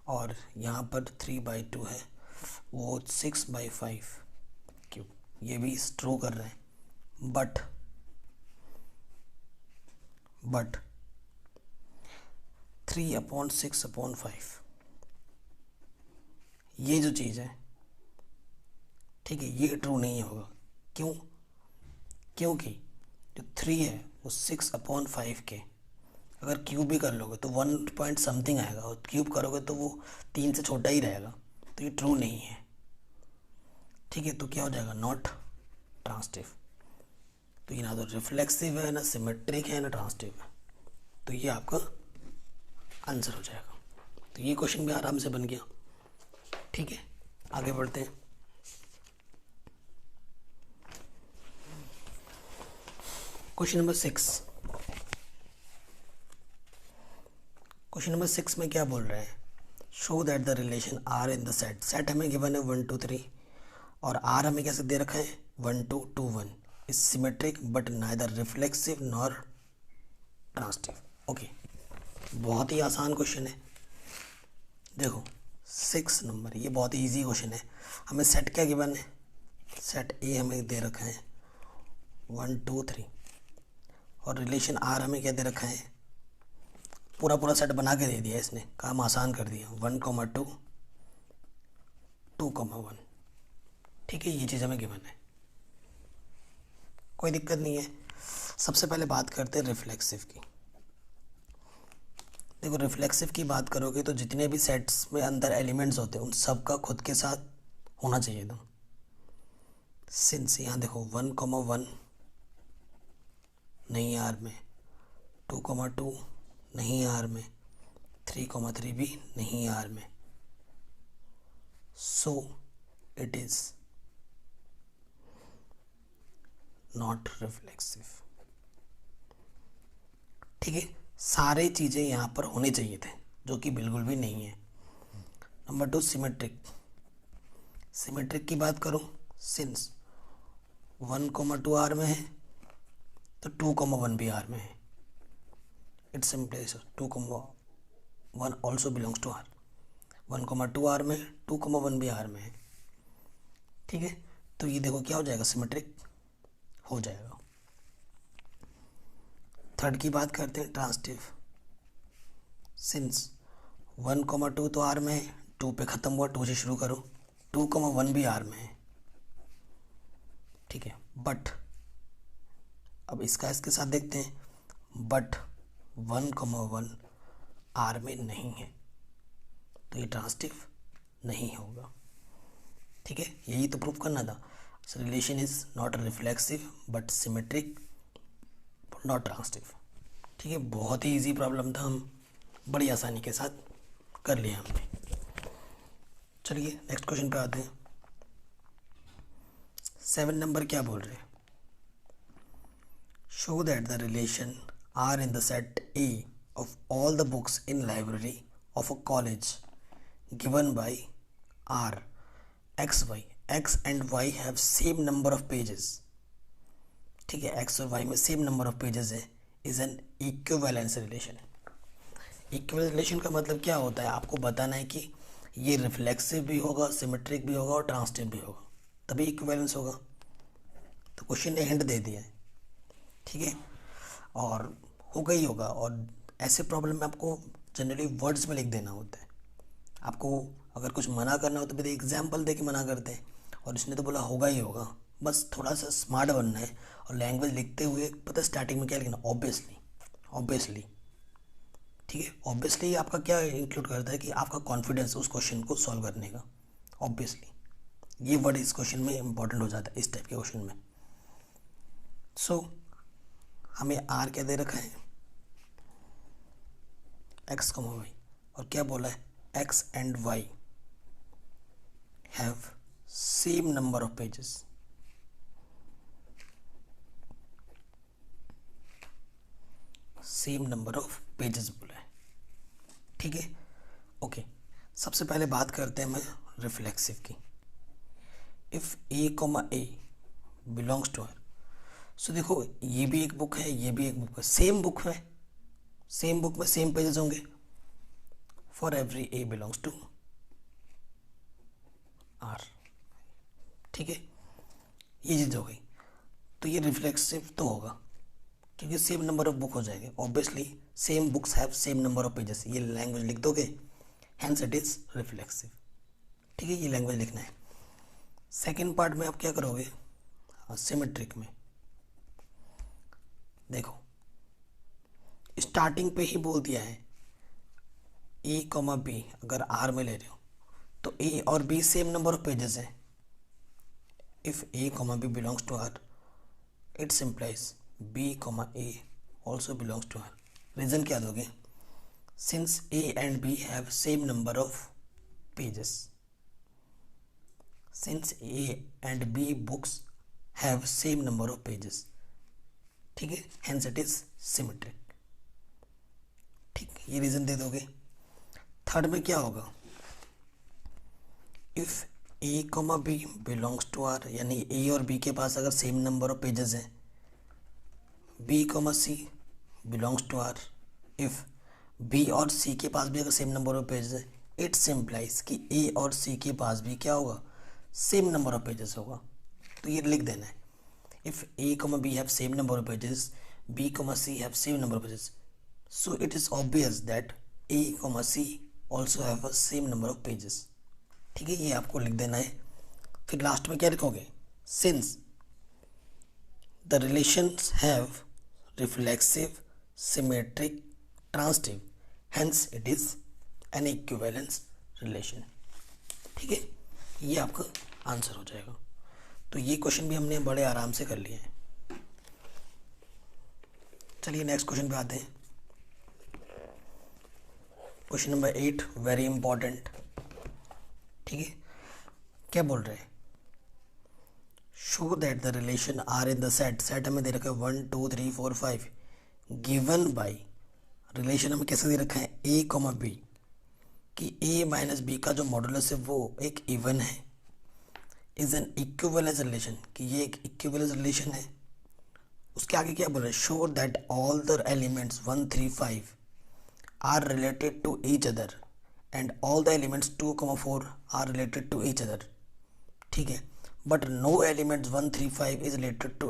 और यहाँ पर 3/2 है, वो 6/5 क्यूब, ये भी ट्रू कर रहे हैं। बट बट 3/6/5 ये जो चीज़ है, ठीक है, ये ट्रू नहीं होगा। क्यों? क्योंकि जो 3 है वो 6/5 के अगर क्यूब भी कर लोगे तो 1 पॉइंट समथिंग आएगा, और क्यूब करोगे तो वो 3 से छोटा ही रहेगा, तो ये ट्रू नहीं है। ठीक है, तो क्या हो जाएगा? Not transitive. तो ये ना तो रिफ्लेक्सिव है, ना सिमेट्रिक है, ना ट्रांसटिव है, तो ये आपका आंसर हो जाएगा। तो ये क्वेश्चन भी आराम से बन गया। ठीक है, आगे बढ़ते हैं। Question number 6। क्वेश्चन नंबर 6 में क्या बोल रहे हैं? Show that the relation are in the set. Set हमें गिवन है 1 2 3, और आर हमें कैसे दे रखा है? 1 2 2 1 is symmetric but neither reflexive nor transitive. Okay, बहुत ही आसान क्वेश्चन है। देखो 6 नंबर, ये बहुत ही ईजी क्वेश्चन है। हमें सेट क्या गिवन है? सेट ए हमें दे रखा है 1 2 3, और रिलेशन आर हमें क्या दे रखा है? पूरा सेट बना के दे दिया इसने, काम आसान कर दिया। 1 2 2 1। ठीक है, ये चीज़ हमें गिवन है, कोई दिक्कत नहीं है। सबसे पहले बात करते हैं रिफ्लेक्सिव की। देखो रिफ्लेक्सिव की बात करोगे तो जितने भी सेट्स में अंदर एलिमेंट्स होते हैं उन सब का खुद के साथ होना चाहिए था। सिंस यहाँ देखो 1 1 नहीं आर में, 2 2 नहीं आर में, 3 3 भी नहीं आर में, सो इट इज नॉट रिफ्लेक्सिव। ठीक है, सारे चीज़ें यहाँ पर होने चाहिए थे, जो कि बिल्कुल भी नहीं है। Number 2 symmetric. सिमेट्रिक की बात करूँ, सिंस 1 2 आर में है तो 2 1 भी आर में है। It's simply 2 1 also belongs to R. 1 2 R में, 2 1 भी आर में है। ठीक है, तो ये देखो क्या हो जाएगा? सिमेट्रिक हो जाएगा। थर्ड की बात करते हैं, ट्रांसटिव। सिंस 1 2 तो आर में है, 2 पे ख़त्म हुआ, 2 से शुरू करो, 2 1 भी आर में है। ठीक है, बट अब इसका इसके साथ देखते हैं, बट 1 1 आर में नहीं है, तो ये ट्रांसटिव नहीं होगा। ठीक है, यही तो प्रूफ करना था। Relation is not reflexive but symmetric not transitive. ठीक है, बहुत ही इजी प्रॉब्लम था, हम बड़ी आसानी के साथ कर लिया हमने। चलिए नेक्स्ट क्वेश्चन पे आते हैं। 7 नंबर क्या बोल रहे हैं? Show that the relation are in the set A of all the books in library of a college given by R x y. X and y have same number of pages. ठीक है, x और y में same number of pages है, is an equivalence relation. Equivalence relation का मतलब क्या होता है? आपको बताना है कि ये रिफ्लेक्सिव भी होगा, सिमेट्रिक भी होगा और ट्रांसटिव भी होगा, तभी इक्विवेलेंस होगा। तो क्वेश्चन ने हिंट दे दिया है। ठीक है, और होगा ही होगा। और ऐसे प्रॉब्लम में आपको जनरली वर्ड्स में लिख देना होता है। आपको अगर कुछ मना करना हो तो फिर एग्जाम्पल दे के मना करते हैं, और इसने तो बोला होगा ही होगा। बस थोड़ा सा स्मार्ट बनना है, और लैंग्वेज लिखते हुए पता स्टार्टिंग में क्या लिखना? ऑब्वियसली। ऑब्वियसली, ठीक है, ऑब्वियसली आपका क्या इंक्लूड करता है कि आपका कॉन्फिडेंस उस क्वेश्चन को सॉल्व करने का। ऑब्वियसली ये वर्ड इस क्वेश्चन में इंपॉर्टेंट हो जाता है, इस टाइप के क्वेश्चन में। सो हमें आर क्या दे रखा है? एक्स वाई, और क्या बोला है? X and y have same number of pages. Same number of pages बोला है। ठीक है, ओके। सबसे पहले बात करते हैं मैं रिफ्लेक्सिव की। If a belongs to R, so देखो ये भी एक बुक है, ये भी एक बुक है, सेम बुक है, सेम बुक में सेम पेजेस होंगे। For every a belongs to R. ठीक है, ये चीज़ हो गई, तो ये रिफ्लेक्सिव तो होगा। क्योंकि सेम नंबर ऑफ बुक हो जाएंगे, obviously same books have same number of pages, ये लैंग्वेज लिख दोगे, हैंस इट इज रिफ्लेक्सिव। ठीक है, ये लैंग्वेज लिखना है। सेकेंड पार्ट में आप क्या करोगे, सिमेट्रिक में देखो स्टार्टिंग पे ही बोल दिया है ए कॉमा बी, अगर आर में ले रहे हो तो ए और b same number of pages है। If A comma B belongs to R, it implies b comma a also belongs to R. Reason क्या दोगे, since a and b have same number of pages, since a and b books have same number of pages. ठीक है, hence it is symmetric. ठीक, ये reason दे दोगे। Third में क्या होगा, if A comma B belongs to R, यानी A और बी के पास अगर सेम नंबर ऑफ पेजेस हैं, B comma C belongs to R, if B और सी के पास भी अगर सेम नंबर ऑफ पेजेस है, इट सिंप्लाइज कि ए और सी के पास भी क्या होगा, सेम नंबर ऑफ पेजेस होगा। तो ये लिख देना है, if A comma b have same number of pages, b comma c have same number of pages, so it is obvious that a comma c also have a same number of pages. ठीक है, ये आपको लिख देना है। फिर last में क्या लिखोगे, since the relations have reflexive, symmetric, transitive, hence it is an equivalence relation. ठीक है, ये आपका आंसर हो जाएगा। तो ये क्वेश्चन भी हमने बड़े आराम से कर लिए हैं। चलिए नेक्स्ट क्वेश्चन पे आते हैं। Question number 8 very important. ठीक है, क्या बोल रहे हैं, show that the relation are in the set, set हमें दे रखा है 1 2 3 4 5, गिवन बाई, रिलेशन हमें कैसे दे रखा है ए कॉमा बी, कि ए माइनस बी का जो मॉडुलस है वो एक इवन है, इज एन इक्विवेलेंस रिलेशन, कि ये एक इक्विवेलेंस रिलेशन है। उसके आगे क्या बोल रहे हैं, show that all the elements 1 3 5 are related to each other and all the elements 2, 4 are related to each other. ठीक है, but no elements 1 3 5 is related to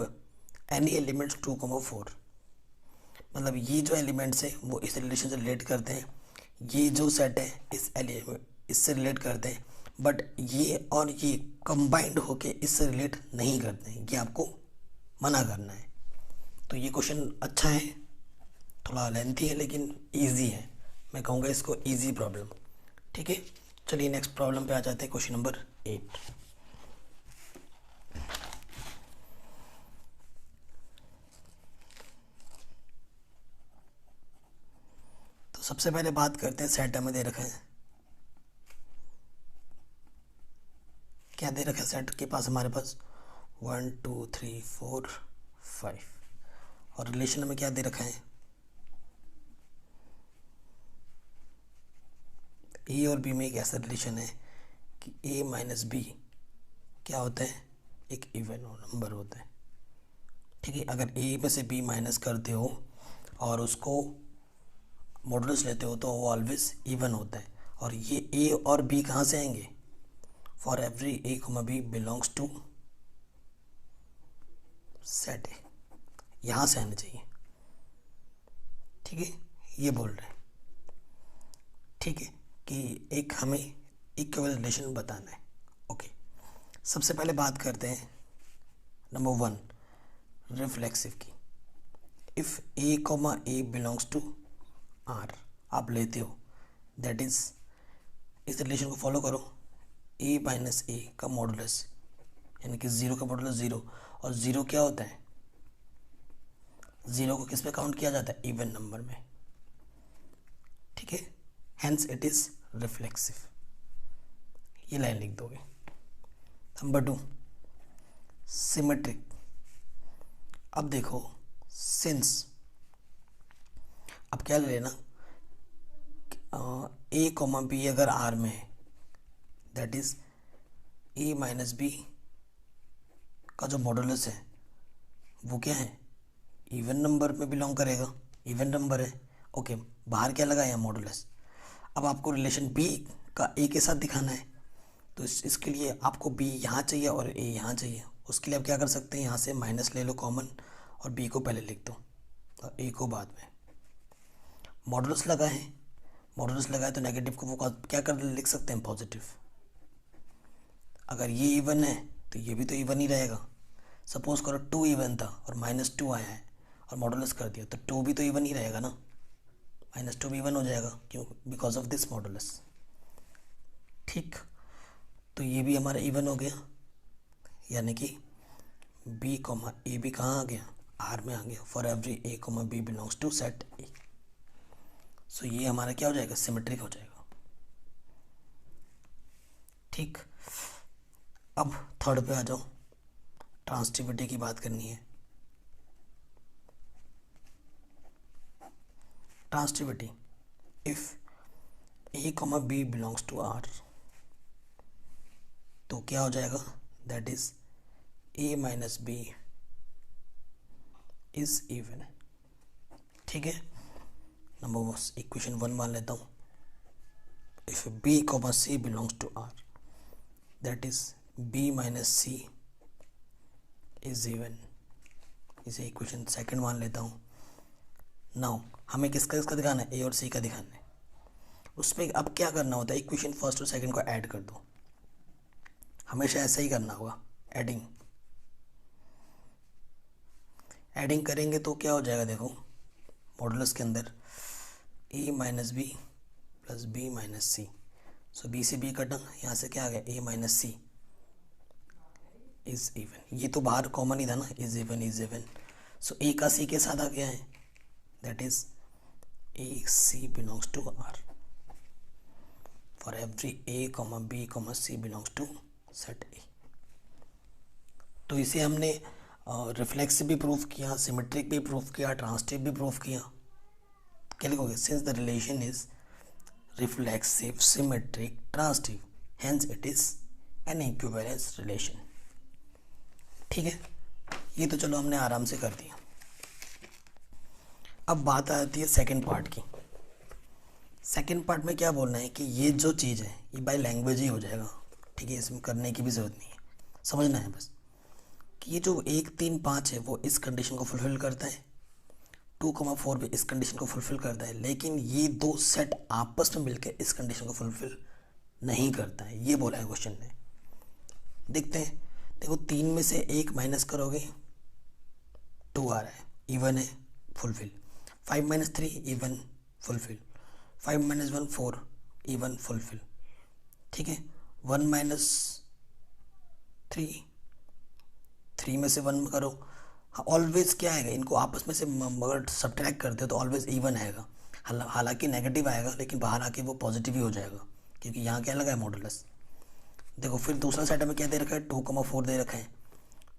any elements 2, 4। मतलब ये जो एलिमेंट्स है वो इस रिलेशन से रिलेट करते हैं, ये जो सेट है इस एलिमेंट इससे रिलेट करते हैं, बट ये और ये कंबाइंड होके इससे रिलेट नहीं करते हैं, ये आपको मना करना है। तो ये क्वेश्चन अच्छा है, थोड़ा लेंथी है लेकिन इजी है, मैं कहूँगा इसको इजी प्रॉब्लम। ठीक है, चलिए नेक्स्ट प्रॉब्लम पे आ जाते हैं, क्वेश्चन नंबर 8। तो सबसे पहले बात करते हैं, सेट हमें दे रखा है, क्या दे रखा है सेट के पास हमारे पास 1 2 3 4 5, और रिलेशन हमें क्या दे रखा है, ए और बी में एक ऐसा रिलेशन है कि ए माइनस बी क्या होता है, एक इवन नंबर होता है। ठीक है, अगर ए में से बी माइनस करते हो और उसको मॉडुलस लेते हो तो वो ऑलवेज इवन होता है। और ये ए और बी कहाँ से आएंगे, for every a comma B belongs to set A, यहाँ से आने चाहिए। ठीक है, ये बोल रहे हैं। ठीक है, कि एक हमें इक्विवेलेंस रिलेशन बताना है। ओके, सबसे पहले बात करते हैं नंबर 1 रिफ्लेक्सिव की। If a comma a belongs to R आप लेते हो, दैट इज इस रिलेशन को फॉलो करो, ए माइनस ए का मॉडुलस यानी कि 0 का मॉडुलस 0, और 0 क्या होता है, 0 को किस में काउंट किया जाता है, इवन नंबर में। ठीक है, हेंस इट इज रिफ्लेक्सिव, ये लाइन लिख दोगे। Number 2 symmetric. अब देखो सिंस, अब क्या ले लेना, ए कॉमा बी अगर आर में है, that is a minus b का जो मॉडुलस है वो क्या है, इवन नंबर में बिलोंग करेगा, इवन नंबर है। ओके, बाहर क्या लगा है, मॉडुलस। अब आपको रिलेशन बी का ए के साथ दिखाना है, तो इसके लिए आपको बी यहाँ चाहिए और ए यहाँ चाहिए। उसके लिए आप क्या कर सकते हैं, यहाँ से माइनस ले लो कॉमन और बी को पहले लिख दो। और ए को बाद में। मॉडुलस लगा है, मॉडुलस लगा है तो नेगेटिव को वो क्या कर लिख सकते हैं, पॉजिटिव। अगर ये इवन है तो ये भी तो इवन ही रहेगा। सपोज करो 2 इवन था और -2 आया है और मॉडुलस कर दिया तो 2 भी तो इवन ही रहेगा ना, -2 भी इवन हो जाएगा, क्यों, बिकॉज ऑफ दिस मॉडुलस। ठीक, तो ये भी हमारा इवन हो गया, यानी कि b, ए भी कहाँ आ गया, आर में आ गया। For every a, b belongs to set A. So ये हमारा क्या हो जाएगा, सिमेट्रिक हो जाएगा। ठीक, अब थर्ड पे आ जाओ, ट्रांसिटिविटी की बात करनी है। Transitivity, if a, b belongs to r, तो क्या हो जाएगा, that is a minus b is even. ठीक है, नंबर इक्वेशन 1 मान लेता हूँ। If b, c belongs to r, that is b minus c is even. इसे इक्वेशन 2 मान लेता हूँ। नाउ हमें किसका दिखाना है, a और c का दिखाना है। उस पर अब क्या करना होता है, इक्वेशन फर्स्ट और सेकंड को ऐड कर दो। हमेशा ऐसा ही करना होगा, एडिंग करेंगे तो क्या हो जाएगा, देखो मॉडुलस के अंदर a minus b plus b minus c. So b से b कटा, यहाँ से क्या आ गया, a minus c is even. ये तो बाहर कॉमन ही था ना, इज इवन। सो a का c के साथ आ गया है, that is a c belongs to r for every a, b, c belongs to set A. तो इसे हमने रिफ्लेक्सिव भी प्रूफ किया, सिमेट्रिक भी प्रूफ किया, ट्रांसिटिव भी प्रूफ किया। क्या लिखोगे, since the relation is reflexive, symmetric, transitive, hence it is an equivalence relation. ठीक है, ये तो चलो हमने आराम से कर दिया। अब बात आती है सेकंड पार्ट की। सेकंड पार्ट में क्या बोलना है कि ये जो चीज़ है ये बाय लैंग्वेज ही हो जाएगा। ठीक है, इसमें करने की भी ज़रूरत नहीं है, समझना है बस कि ये जो 1, 3, 5 है वो इस कंडीशन को फुलफिल करता है, 2, 4 भी इस कंडीशन को फुलफिल करता है, लेकिन ये दो सेट आपस में मिलकर इस कंडीशन को फुलफिल नहीं करता है। ये बोला है क्वेश्चन ने। देखते हैं, देखो 3 में से 1 माइनस करोगे 2 आ रहा है, इवन है, fulfil. 5 - 3 even, fulfil. 5 - 1 4 even, fulfil. ठीक है, 1 - 3 में से 1 करो, ऑलवेज क्या आएगा, इनको आपस में से अगर सब्ट्रैक्ट करते हो तो ऑलवेज इवन आएगा। हालांकि नेगेटिव आएगा लेकिन बाहर आके वो पॉजिटिव ही हो जाएगा, क्योंकि यहाँ क्या लगा है, मॉडुलस। देखो फिर दूसरा सेट में क्या दे रखा है, 2, 4 दे रखा है।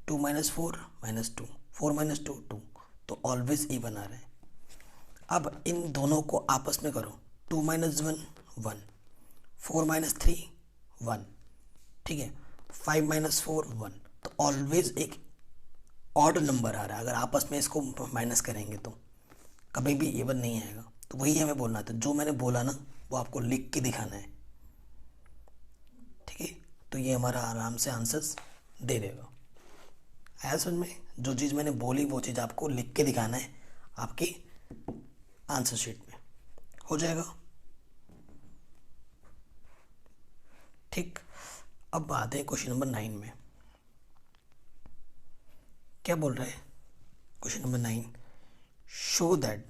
2 - 4 -2, 4 - 2 2, तो ऑलवेज इवन आ रहा है। अब इन दोनों को आपस में करो, 2 - 1 1, 4 - 3 1, ठीक है, 5 - 4 1, तो ऑलवेज एक ऑड नंबर आ रहा है। अगर आपस में इसको माइनस करेंगे तो कभी भी इवन नहीं आएगा। तो वही हमें बोलना था, जो मैंने बोला ना वो आपको लिख के दिखाना है। ठीक है, तो ये हमारा आराम से आंसर्स दे देगा। आया समझ में, जो चीज़ मैंने बोली वो चीज़ आपको लिख के दिखाना है आपकी आंसर शीट में, हो जाएगा। ठीक, अब आते हैं क्वेश्चन नंबर 9 में। क्या बोल रहा है question number 9, show that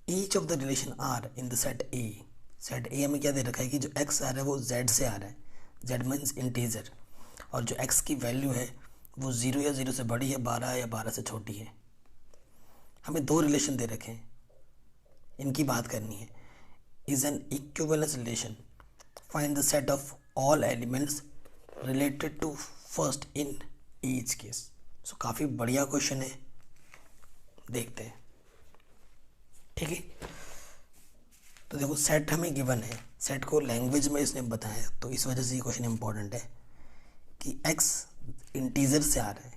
each of the relation are in the set A. Set A हमें क्या दे रखा है कि जो एक्स आ रहा है वो जेड से आ रहा है, जेड मीन्स इंटीजर, और जो एक्स की वैल्यू है वो 0 या 0 से बड़ी है, 12 या 12 से छोटी है। हमें दो रिलेशन दे रखे हैं, इनकी बात करनी है। Is an equivalence relation, find the set of all elements related to first in each case. So काफ़ी बढ़िया क्वेश्चन है, देखते हैं। ठीक है, तो देखो सेट हमें गिवन है, सेट को लैंग्वेज में इसने बताया, तो इस वजह से ये क्वेश्चन इंपॉर्टेंट है कि x इंटीजर से आ रहा है।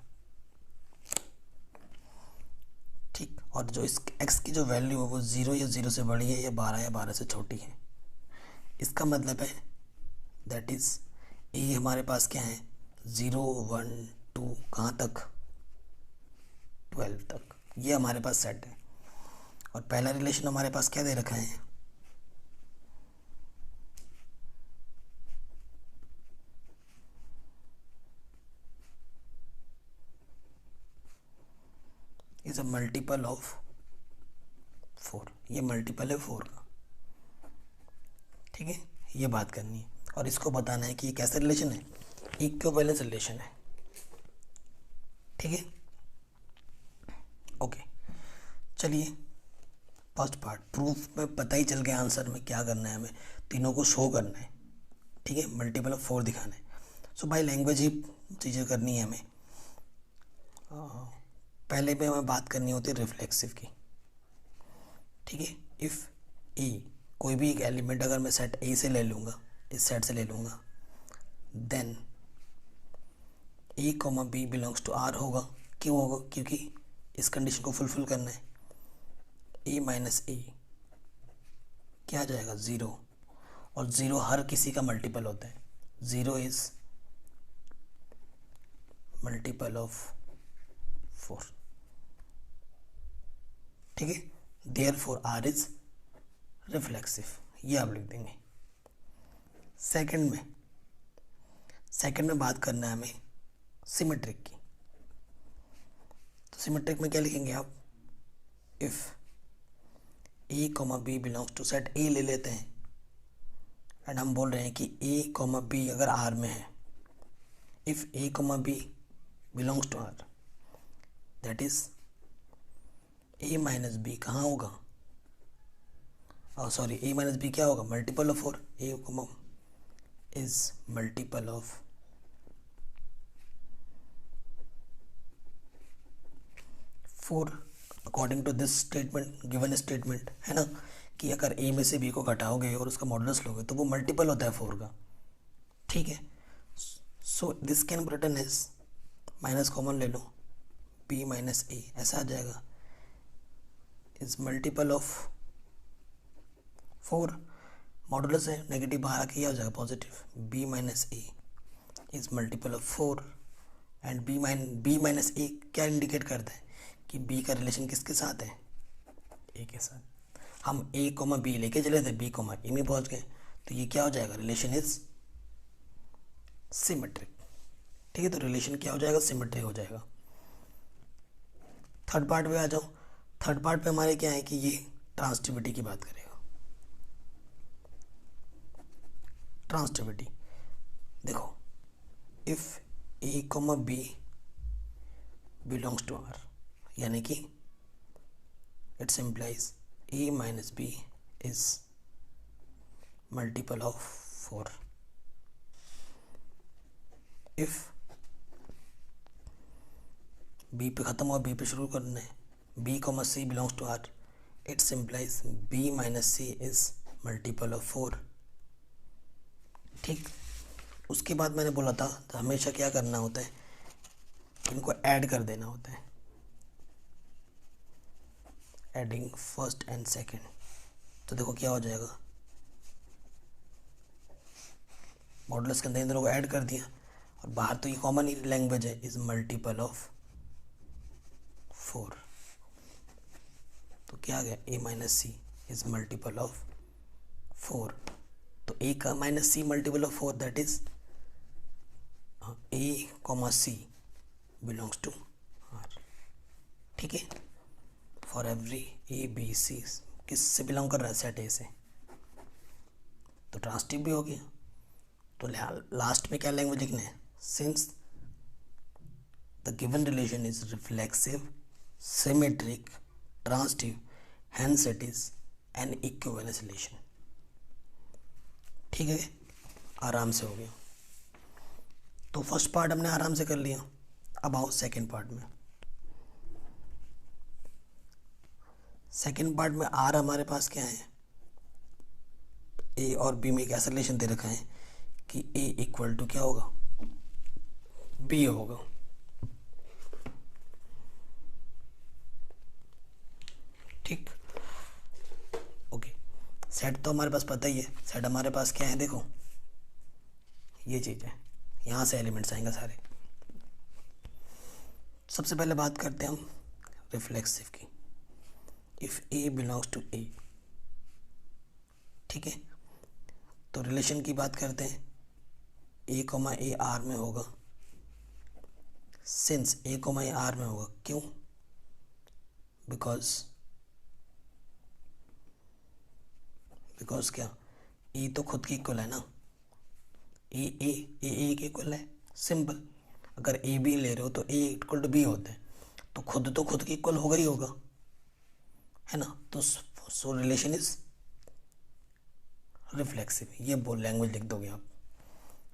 ठीक, और जो इस x की जो वैल्यू है वो 0 या 0 से बड़ी है, या 12 या 12 से छोटी है। इसका मतलब है दैट इज ये हमारे पास क्या है, 0 1 2 कहाँ तक, 12 तक, ये हमारे पास सेट है और पहला रिलेशन हमारे पास क्या दे रखा है, इज अ मल्टीपल ऑफ 4। ये मल्टीपल है 4 का, ठीक है, ये बात करनी है और इसको बताना है कि ये कैसा रिलेशन है, इक्विवेलेंस रिलेशन है, ठीक है। ओके, चलिए फर्स्ट पार्ट प्रूफ में पता ही चल गया, आंसर में क्या करना है, हमें तीनों को शो करना है, ठीक है, मल्टीपल ऑफ 4 दिखाना है। सो बाय लैंग्वेज ही चीज़ें करनी है हमें। पहले पे हमें बात करनी होती है रिफ्लेक्सिव की, ठीक है। इफ़ ए, कोई भी एक एलिमेंट अगर मैं सेट ए से ले लूँगा, इस सेट से ले लूँगा, then a comma B belongs to R होगा। क्यों होगा, क्योंकि इस कंडीशन को फुलफिल करना है। ए माइनस ए क्या आ जाएगा, 0, और 0 हर किसी का मल्टीपल होता है। 0 इज मल्टीपल ऑफ 4, ठीक है। देयरफॉर आर इज रिफ्लेक्सिव, ये आप लिख देंगे। सेकंड में बात करना है हमें सिमेट्रिक की। तो सिमेट्रिक में क्या लिखेंगे आप, if A comma B belongs to set A ले लेते हैं एंड हम बोल रहे हैं कि ए कॉमा बी अगर आर में है, if A comma B belongs to R, that is a minus b कहाँ होगा, सॉरी ए माइनस बी क्या होगा, multiple of 4। A comma is multiple of 4 according to this statement, given statement है ना, कि अगर ए में से बी को घटाओगे और उसका मॉडुलस लोगे तो वो मल्टीपल होता है 4 का, ठीक है। So this can be written as, minus common ले लो, बी माइनस ए ऐसा आ जाएगा, इज मल्टीपल ऑफ 4। मॉडुलस है, नेगेटिव बाहर आके क्या हो जाएगा, positive. B minus a is multiple of 4 and b minus a क्या इंडिकेट करता है कि बी का रिलेशन किसके साथ है, ए के साथ। हम ए कोमा बी लेके चले थे, बी कोमा ए में पहुंच गए, तो ये क्या हो जाएगा, रिलेशन इज सिमेट्रिक, ठीक है। तो रिलेशन क्या हो जाएगा, सिमेट्रिक हो जाएगा। थर्ड पार्ट पे आ जाओ। थर्ड पार्ट पे हमारे क्या है कि ये ट्रांसिटिविटी की बात करेगा। ट्रांसिटिविटी देखो, if a comma b belongs to R, यानी कि it's implies a minus b is multiple of 4। If b पे ख़त्म हुआ, बी पे शुरू करना है, b comma C belongs to R, it's implies b minus c is multiple of 4, ठीक। उसके बाद मैंने बोला था तो हमेशा क्या करना होता है, इनको ऐड कर देना होता है, एडिंग फर्स्ट एंड सेकंड। तो देखो क्या हो जाएगा, मॉडुलस के अंदर इन दोनों को ऐड कर दिया और बाहर तो ये कॉमन ही लैंग्वेज है, इज मल्टीपल ऑफ 4। तो क्या आ गया, a minus c is multiple of 4। तो ए का minus c multiple of 4, that is a comma C belongs to R, ठीक है। For every A b c, किससे बिलोंग कर रहा है, सेट ए से, तो ट्रांसिटिव भी हो गया। तो लास्ट में क्या लैंग्वेज लिखना है, since the given relation is reflexive, symmetric, transitive, hence it is an equivalence relation, ठीक है। आराम से हो गया। तो फर्स्ट पार्ट हमने आराम से कर लिया। अब आओ सेकंड पार्ट में। सेकंड पार्ट में आर हमारे पास क्या है, ए और बी में एक ऐसा रिलेशन दे रखा है कि ए इक्वल टू क्या होगा, बी होगा, ठीक। ओके, सेट तो हमारे पास पता ही है। सेट हमारे पास क्या है, देखो ये चीज़ है, यहाँ से एलिमेंट्स आएंगे सारे। सबसे पहले बात करते हैं हम रिफ्लेक्सिव की, इफ ए बिलोंग्स टू ए। ठीक है, तो रिलेशन की बात करते हैं। ए कोमा ए आर में होगा, since A comma A R में होगा, क्यों? बिकॉज क्या, ए तो खुद की इक्वल है ना, ए के इक्वल है, सिंपल। अगर ए बी ले रहे हो तो ए इक्वल टू बी होता है, तो खुद की इक्वल होगा ही होगा, है ना। तो सो रिलेशन इज रिफ्लेक्सिव, ये बोल लैंग्वेज लिख दोगे आप।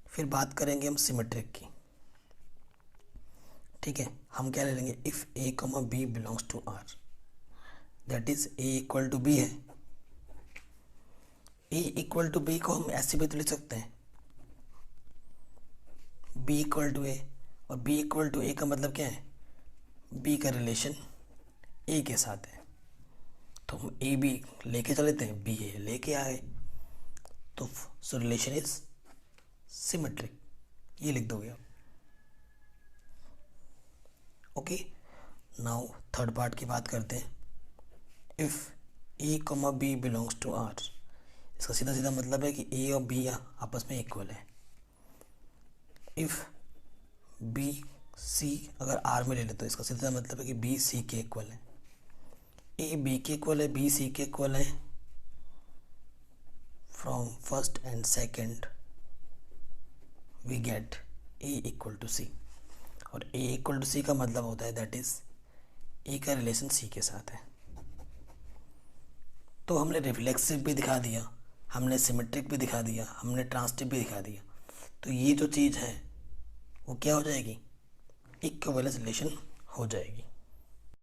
फिर बात करेंगे हम सिमेट्रिक की। ठीक है, हम क्या ले लेंगे, if A comma B belongs to R, that is A equal to B है। ए इक्वल टू बी को हम ऐसे भी तो लिख सकते हैं, बी इक्वल टू ए, और बी इक्वल टू ए का मतलब क्या है, बी का रिलेशन ए के साथ है, तो हम ए बी लेके चले थे, बी ए लेके आए, तो सो रिलेशन इज सिमेट्रिक, ये लिख दोगे आप। ओके, नाउ थर्ड पार्ट की बात करते हैं। If A comma B belongs to R, इसका सीधा सीधा मतलब है कि ए और बी आपस में इक्वल है। इफ बी सी अगर आर में ले ले तो इसका सीधा मतलब है कि बी सी के इक्वल है, ए बी के इक्वल है, बी सी के इक्वल है, from first and second we get A equal to C, और ए इक्वल टू सी का मतलब होता है दैट इज ए का रिलेशन सी के साथ है। तो हमने रिफ्लेक्सिव भी दिखा दिया, हमने सिमेट्रिक भी दिखा दिया, हमने ट्रांसिटिव भी दिखा दिया, तो ये जो चीज़ है वो क्या हो जाएगी, इक्विवेलेंस रिलेशन हो जाएगी।